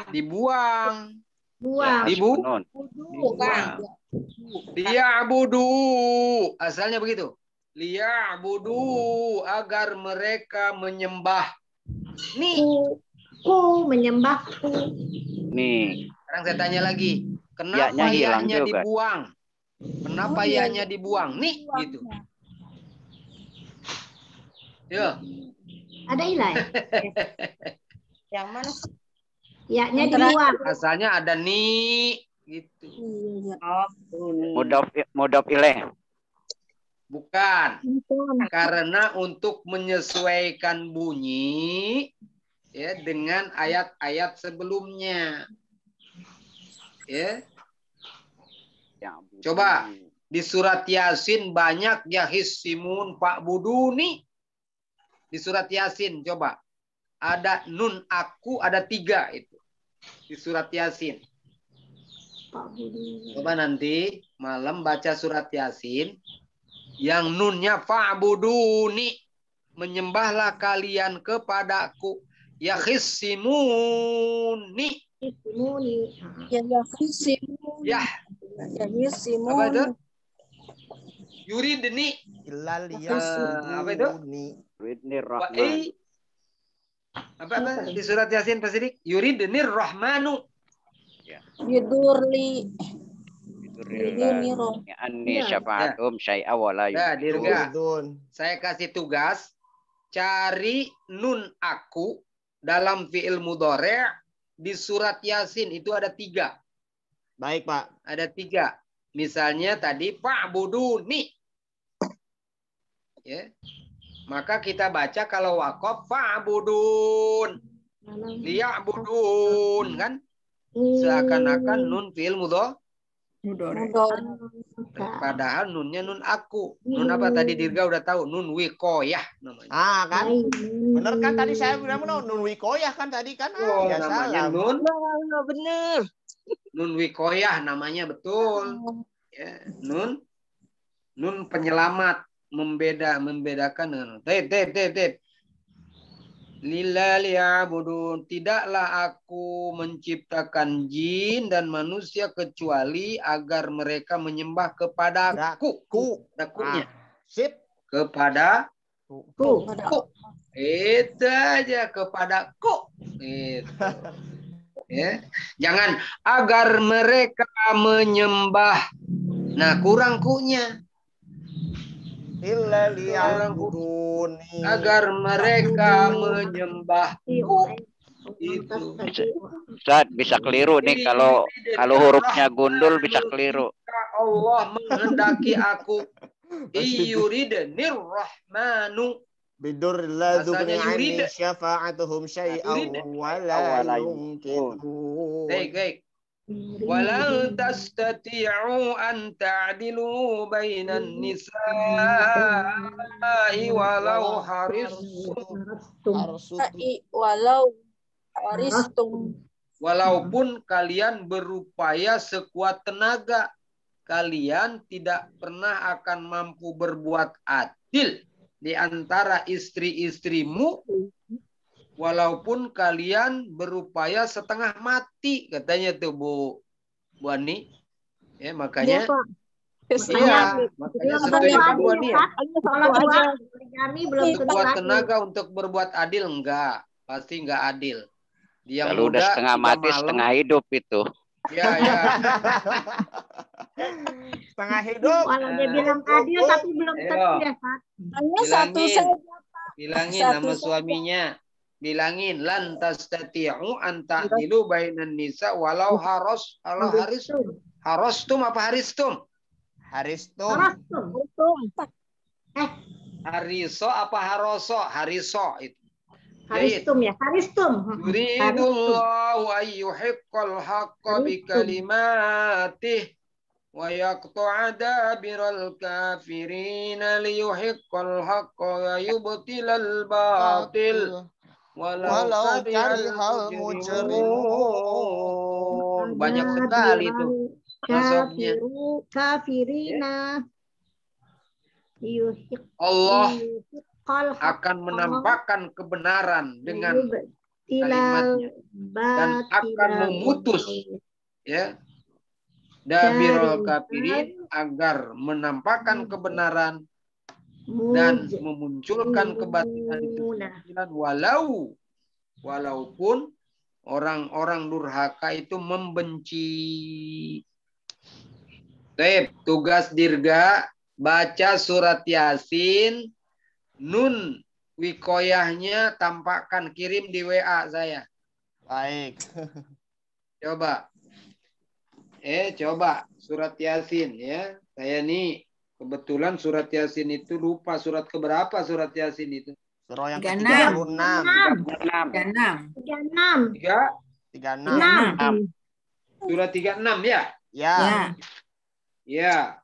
Dibuang.
Buang.
Hasbunun.
Liya'budu. Asalnya begitu. Liya'budu agar mereka menyembah. Nih.
Ku menyembahku.
Nih.
Sekarang saya tanya lagi. Kenapa ya-nya dibuang? Kenapa ya-nya dibuang? Nih, gitu. Yo.
Ada ilah.
Yang mana?
Ya-nya dibuang.
Asalnya ada nih, gitu.
Mudhof ilaih.
Bukan. Karena untuk menyesuaikan bunyi ya dengan ayat-ayat sebelumnya. Ya. Coba di surat Yasin banyak ya hissimun Pak Buduni. Di surat Yasin coba. Ada nun aku ada 3 itu. Di surat Yasin. Coba nanti malam baca surat Yasin. Yang nunnya fa'buduni. Menyembahlah kalian kepadaku. Ya hissimuni.
Ya hissimun.
Ya.
Ya hissimun.
Apa itu? Yuridni. Apa itu? Apa di surat Yasin Pak Sidik? Yuridnir rahmanu.
Bidurli.
Anni syafa'atum syai'a wa la
Dirga. Saya kasih tugas cari nun aku dalam fi'il mudhari' di surat Yasin itu ada 3.
Baik, Pak.
Ada 3. Misalnya tadi fa'buduni. Ya. Maka kita baca kalau waqaf fa'budun. Liya'budun kan? Seakan-akan nun fi'il mudhari'. Padahal nunnya nun aku. Nun apa tadi Dirga udah tahu? Nun wikoyah namanya.
Ah kan?
Baik.
Bener kan tadi saya bilang nun wikoyah kan tadi kan?
Oh,
Ya
namanya
salah.
nun.
Bener.
Nun wikoyah namanya betul. Ya, nun penyelamat, membedakan dengan tep. Lillah liya'budun. Tidaklah aku menciptakan jin dan manusia kecuali agar mereka menyembah kepadaku. Dakunya.
Sip.
Kepada
Ku.
itu aja kepadaku. Itu. Ya. Jangan agar mereka menyembah. Nah, kurang kunya.
Illa liya'budun.
Agar mereka menyembah. Itu.
Ustaz, bisa keliru nih kalau hurufnya gundul bisa keliru.
Allah menghendaki aku iyuridnir rahmanu
Bidur la
Asalnya
dughni
yurid.
anni syafa'atuhum syai'an wala yumkinun.
Baik. Walau tastati'u an ta'dilu bainan nisa'i walau haristum.
Walau haristum.
Walaupun kalian berupaya sekuat tenaga, kalian tidak pernah akan mampu berbuat adil di antara istri-istrimu, walaupun kalian berupaya setengah mati, katanya tuh Bu Ani. Ya, makanya makanya setuju Bu Ani ya.
Kalau poligami belum
Sekuat tenaga untuk berbuat adil enggak, pasti enggak adil. Dia
Kalau udah setengah mati, setengah hidup itu.
Ya.
Setengah hidup.
Kalau dia bilang adil tapi belum tentu ya, Pak.
Hanya satu saja.
Bilangin nama suaminya. Bilangin lan tastati'u an ta'dilu bainan nisa walau haristum. Harostum apa haristum?
Haristum.
Hariso apa haroso? Hariso itu.
Haristum ya, haristum.
Yuridullahu ayyuhiqqal haqqa bikalimatih wa yaqta'a dabiral kafirina liyuhiqqal haqqa wa yubtilal batil walau karihal mujrimun. Banyak sekali itu masuknya.
Kafirina.
Allah akan menampakkan kebenaran dengan kalimatnya dan akan memutus ya dabirul kafirin agar menampakkan kebenaran dan memunculkan kebatilan itu walaupun orang-orang durhaka itu membenci. Tugas Dirga baca surat Yasin, nun wikoyahnya tampakkan, kirim di WA saya.
Baik.
Coba. Coba surat Yasin ya. Saya nih kebetulan surat Yasin itu lupa surat keberapa surat Yasin itu.
Surah yang
36.
36.
Surat 36 ya? Ya.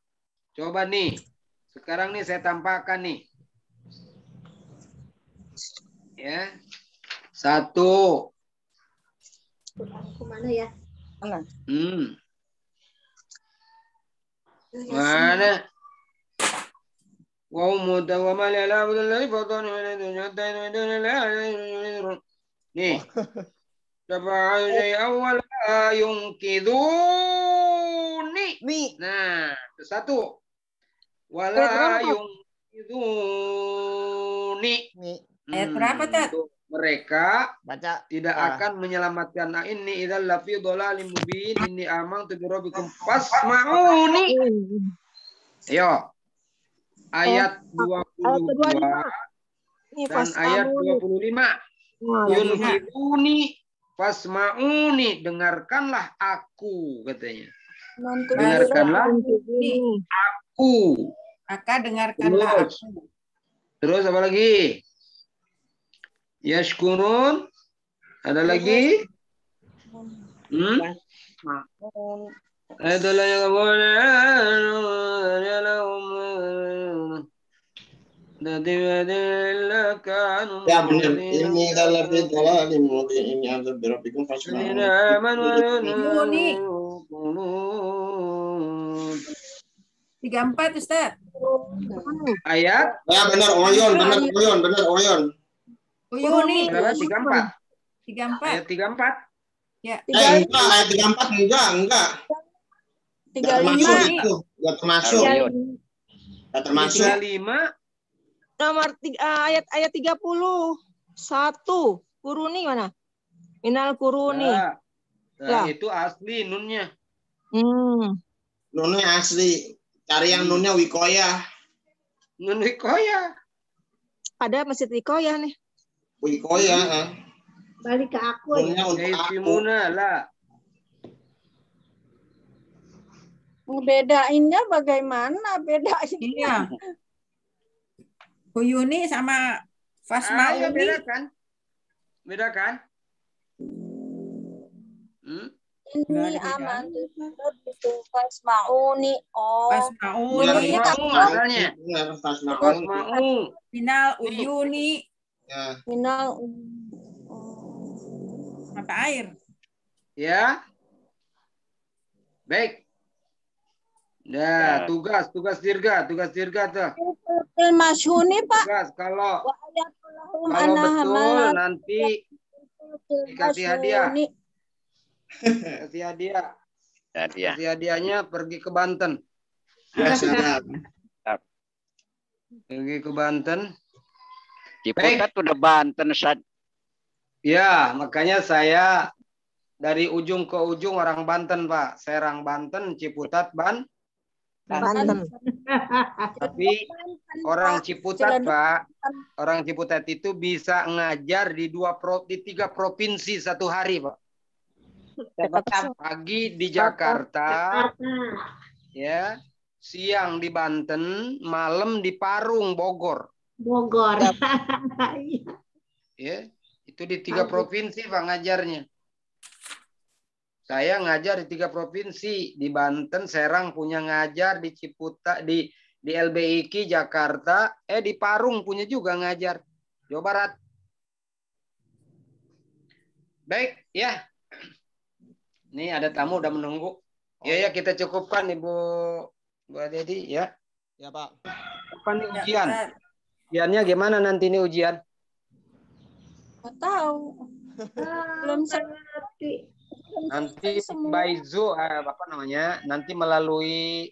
Coba nih. Sekarang nih saya tampakkan nih. Ya. 1.
Kemana ya?
Mana? Nih. Coba awal yungkiduni. Nah, 1. Wala yungkiduni.
Ayat berapa, Tat?
Mereka
baca
tidak akan menyelamatkan. Nah, ini idzal lafi dhalalim mubin inni amantu bi rabbikum fasma'uni. Ayo. Ayat 22 dan ayat 25. Yunqiduni fasma'uni, dengarkanlah aku katanya. Dengarkanlah aku.
Maka dengarkanlah aku.
Terus apa lagi? Yashkurun. Ada lagi? Itulah yang
Ya benar. Ini adalah bid'alim mubin. Ini adzab birabbikum fasma'un.
Yuni. 34 Ustaz.
ayat
Ya benar Oyon, benar Oyon, benar Oyon.
Yuni.
berapa? 34.
34.
Ayat 34.
Ya.
Enggak, ayat 34 enggak.
35.
Termasuk itu. Enggak termasuk. Enggak termasuk.
35.
Nomor ayat 31. Kuruni mana? Minal kuruni.
Nah, itu asli nunnya.
Nunnya asli. Cari yang nunnya wikoyah.
Nun wikoyah.
Ada masjid wikoyah nih.
Wikoyah.
Balik ke aku ya.
Nunnya untuk aku.
Simuna lah.
Ngebedainnya bagaimana? Bedainnya.
Iya. Yuni sama Fasma'uni.
Beda kan? Beda kan?
Ini aman itu Fasma'uni. Oh.
Fasma'uni.
Fasma'u.
Minal uyuni.
Minal
Mata air.
Ya. Baik. Nah, tugas dirga tuh.
Masyhuni Pak.
Tugas kalau
Kalau
betul nanti dikasih hadiah. Kasih hadiah. Kasih hadiahnya pergi ke Banten. Pergi ke Banten.
Ciputat udah Banten, Ustaz.
Ya, makanya saya dari ujung ke ujung orang Banten, Pak. Serang Banten, Ciputat Banten. Tapi orang Ciputat, Pak, orang Ciputat itu bisa ngajar di 3 provinsi satu hari, Pak. Pagi di Jakarta, ya, siang di Banten, malam di Parung, Bogor. Ya, itu di 3 provinsi, Pak, ngajarnya. Saya ngajar di 3 provinsi, di Banten, Serang punya ngajar, di Ciputat, di LBIK Jakarta, di Parung punya juga ngajar, Jawa Barat. Baik, ya. Ini ada tamu udah menunggu. Ya, kita cukupkan Ibu Dedi, ya.
Ya, Pak.
Kapan nih ujian? Ujiannya gimana nanti ini ujian?
Nggak tahu. Belum
ngerti.
Nanti by Zoom, apa namanya? Nanti melalui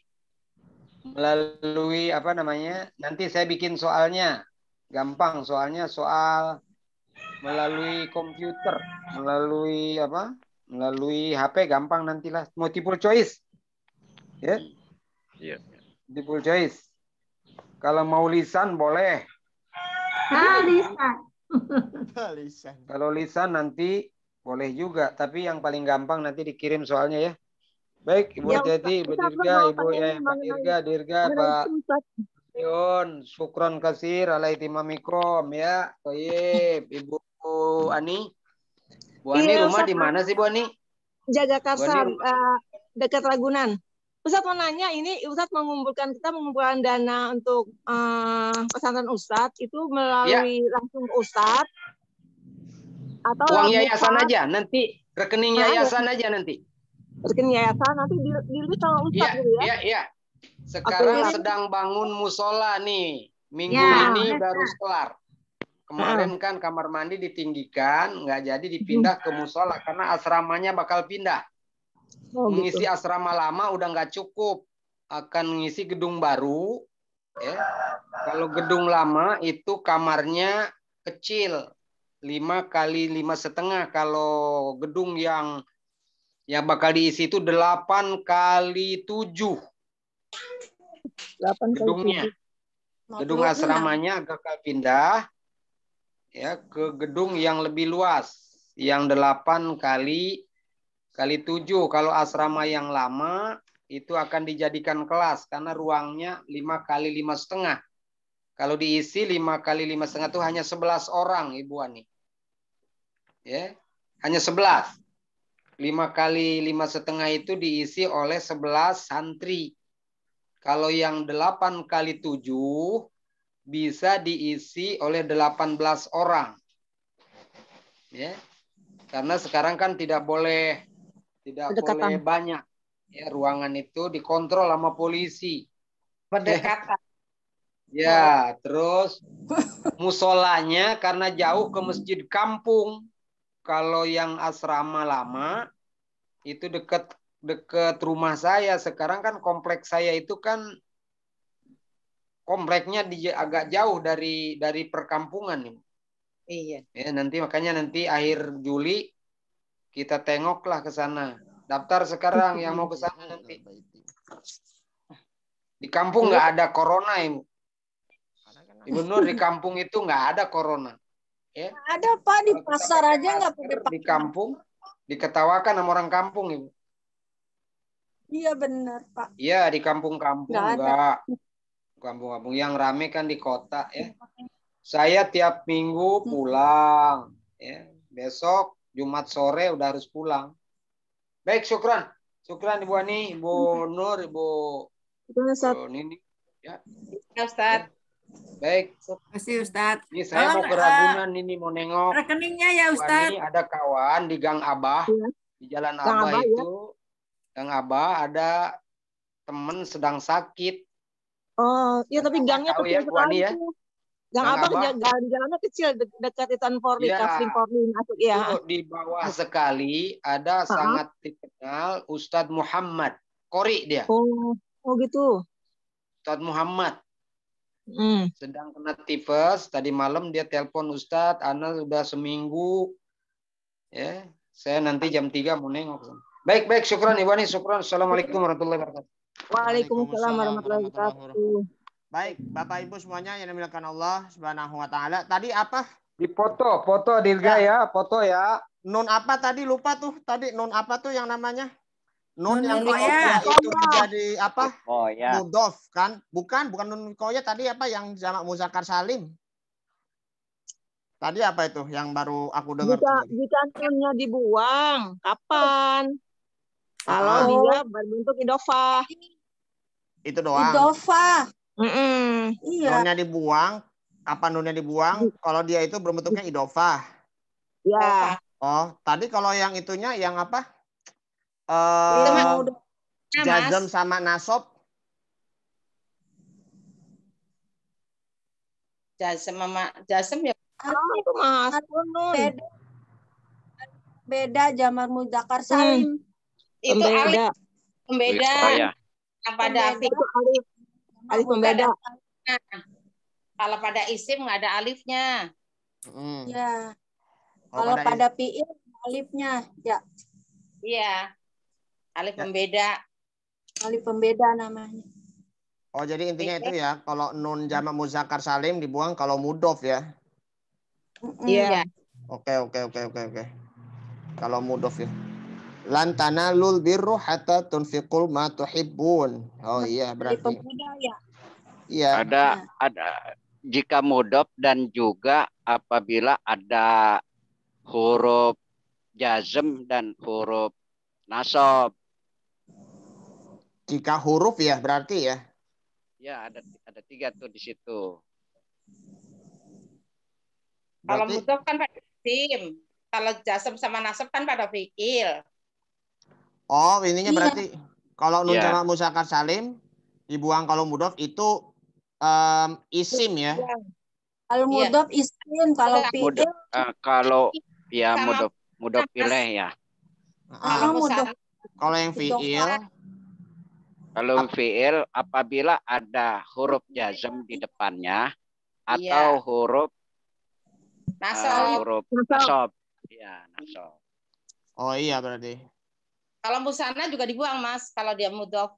apa namanya? Nanti saya bikin soalnya. Gampang soalnya, soal melalui komputer, melalui apa? Melalui HP gampang nantilah. Multiple choice. Ya.
Iya.
Multiple choice. Kalau mau lisan boleh.
Lisan.
Kalau lisan nanti boleh juga, tapi yang paling gampang nanti dikirim soalnya ya. Baik, Ibu Jati, Ibu Dirga, Ibu Pak Dirga, Pak Yon, syukron kasir alaitimamikom ya. Toyib, Ibu Ani. Bu Ani rumah di mana sih Bu Ani?
Jagakarsa, dekat Ragunan. Ustaz mau nanya, ini Ustaz kita mengumpulkan dana untuk pesantren Ustaz itu melalui langsung Ustaz atau
uang yayasan aja nanti, rekening yayasan aja nanti.
Rekening yayasan nanti dilihat sama Ustaz gitu ya.
Iya. Sekarang sedang bangun musola nih. Minggu ini baru kelar. Kemarin kan kamar mandi ditinggikan, nggak jadi dipindah ke musola karena asramanya bakal pindah. Mengisi asrama lama udah nggak cukup, akan mengisi gedung baru. Ya. Kalau gedung lama itu kamarnya kecil, 5 kali 5,5. Kalau gedung yang bakal diisi itu 8 kali 7. 8 gedungnya. Gedung asramanya bakal pindah ya ke gedung yang lebih luas, yang 8 kali 7. Kalau asrama yang lama itu akan dijadikan kelas karena ruangnya 5 kali 5,5. Kalau diisi 5 kali 5,5 itu hanya 11 orang, Ibu Ani. Ya, hanya 11. 5 kali 5,5 itu diisi oleh 11 santri. Kalau yang 8 kali 7 bisa diisi oleh 18 orang. Ya. Karena sekarang kan tidak boleh banyak. Ya, ruangan itu dikontrol sama polisi.
Berdekatan.
Ya, terus musolanya karena jauh ke masjid kampung. Kalau yang asrama lama itu dekat rumah saya. Sekarang kan kompleks saya itu kan kompleknya agak jauh dari perkampungan nih.
Iya.
Ya, makanya nanti akhir Juli kita tengoklah ke sana. Daftar sekarang yang mau ke sana nanti. Di kampung nggak ada corona, Ibu. Ibu Nur, di kampung itu nggak ada corona. Ya.
Ada Pak, di pasar aja nggak pakai
Di kampung diketawakan sama orang kampung, Ibu.
Iya benar Pak.
Iya, di kampung-kampung
Nggak ada.
enggak. Kampung-kampung yang rame kan di kota ya. Saya tiap minggu pulang ya. Besok Jumat sore udah harus pulang. Baik, syukran. Syukran Ibu Ani, Ibu Nur, Ibu Nini. Ya.
Ustaz.
Baik.
Terima kasih Ustaz.
Ini saya mau ke Ragunan ini mau nengok.
Rekeningnya ya
Ibu
Ustaz.
Ani, ada kawan di Gang Abah. Di Jalan Abah itu. Gang Abah ada temen sedang sakit.
Oh, iya tapi gangnya
Tahu
kecil
ya, Bu Ani ya?
Gang Abah jalannya kecil dekat Itan Forli, Kafling Forli masuk ya.
Itu di bawah sekali ada sangat dikenal Ustadz Muhammad. Kori dia.
Oh gitu.
Ustadz Muhammad. Sedang kena tipes. Tadi malam dia telepon Ustadz, Ana sudah seminggu. Ya, saya nanti jam 3 mau nengok. Baik, syukran Ibu Ani, syukran. Assalamualaikum warahmatullahi wabarakatuh.
Waalaikumsalam warahmatullahi wabarakatuh.
Baik, Bapak Ibu semuanya yang dimuliakan Allah Subhanahu wa taala. Tadi apa?
Di foto Dirga ya, foto ya.
Nun apa tadi lupa tuh. Tadi nun apa tuh yang namanya? Nun yang
Koya.
itu menjadi apa?
Oh ya.
Mudof kan? Bukan nun koya tadi apa yang jamak muzakkar salim? Tadi apa itu yang baru aku dengar?
Jika nunnya dibuang, kapan? Kalau dia berbentuk idofah.
Itu doang.
Idofah.
Iya.
Nunnya dibuang, kapan nunnya dibuang? Kalau dia itu berbentuknya idofah.
Ya.
Oh, tadi kalau yang itunya yang apa?
Itu
jazm sama nasob.
Jasem ya.
Itu Mas.
Beda jamar muzakkar salim.
Itu alif pembeda.
Oh, ya.
Pada
alif pembeda.
Kalau pada isim nggak ada alifnya.
Ya. Kalau pada fiil alifnya, ya.
Iya. Alif pembeda.
Alif pembeda namanya.
Oh, jadi intinya itu ya, kalau nun jamak muzakkar salim dibuang kalau mudof ya.
Iya.
Oke. Kalau mudof ya. Lan tanalul birru hatta tunfiqul ma tuhibbun. Oh iya berarti. Iya.
Ada jika mudhof dan juga apabila ada huruf jazm dan huruf nasab.
Jika huruf ya berarti ya.
Ya, ada 3 tuh di situ.
Kalau mudhof kan pada isim. Kalau jazm sama nasab kan pada fiil.
Oh, ininya berarti kalau nun jamak muzakkar salim dibuang kalau mudhof itu isim ya.
Kalau mudhof isim, kalau fiil
kalau ya mudhof ilaih ya.
Kalau yang fiil
apabila ada huruf jazm di depannya atau huruf nasab. Ya, nasab.
Oh iya berarti.
Kalau musana juga dibuang, Mas, kalau dia mudhof.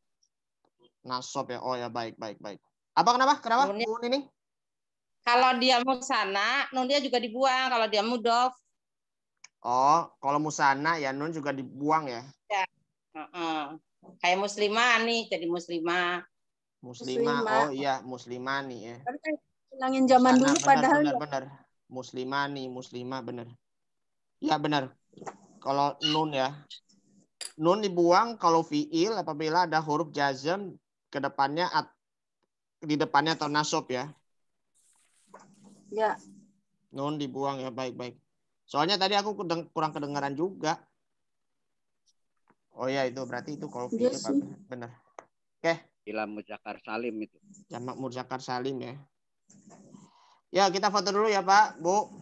Nasab ya. Oh ya, baik. Apa kenapa? Bu Nining?
Kalau dia musana, nun dia juga dibuang kalau dia mudhof.
Oh, kalau musana ya nun juga dibuang ya.
Ya. Kayak muslimah nih, jadi muslimah.
Oh iya, muslimani ya.
Hilangin zaman dulu padahal
benar. Muslimani, muslimah benar. Ya benar. Kalau nun ya. Nun dibuang kalau fiil apabila ada huruf jazm ke depannya di depannya atau nasab ya.
Ya.
Nun dibuang ya, baik-baik. Soalnya tadi aku kurang kedengaran juga. Oh ya, itu berarti itu kalau fiil
Yes.
benar. Oke.
Ilam muzakkar salim itu.
Jamak muzakkar salim ya. Ya, kita foto dulu ya, Pak, Bu.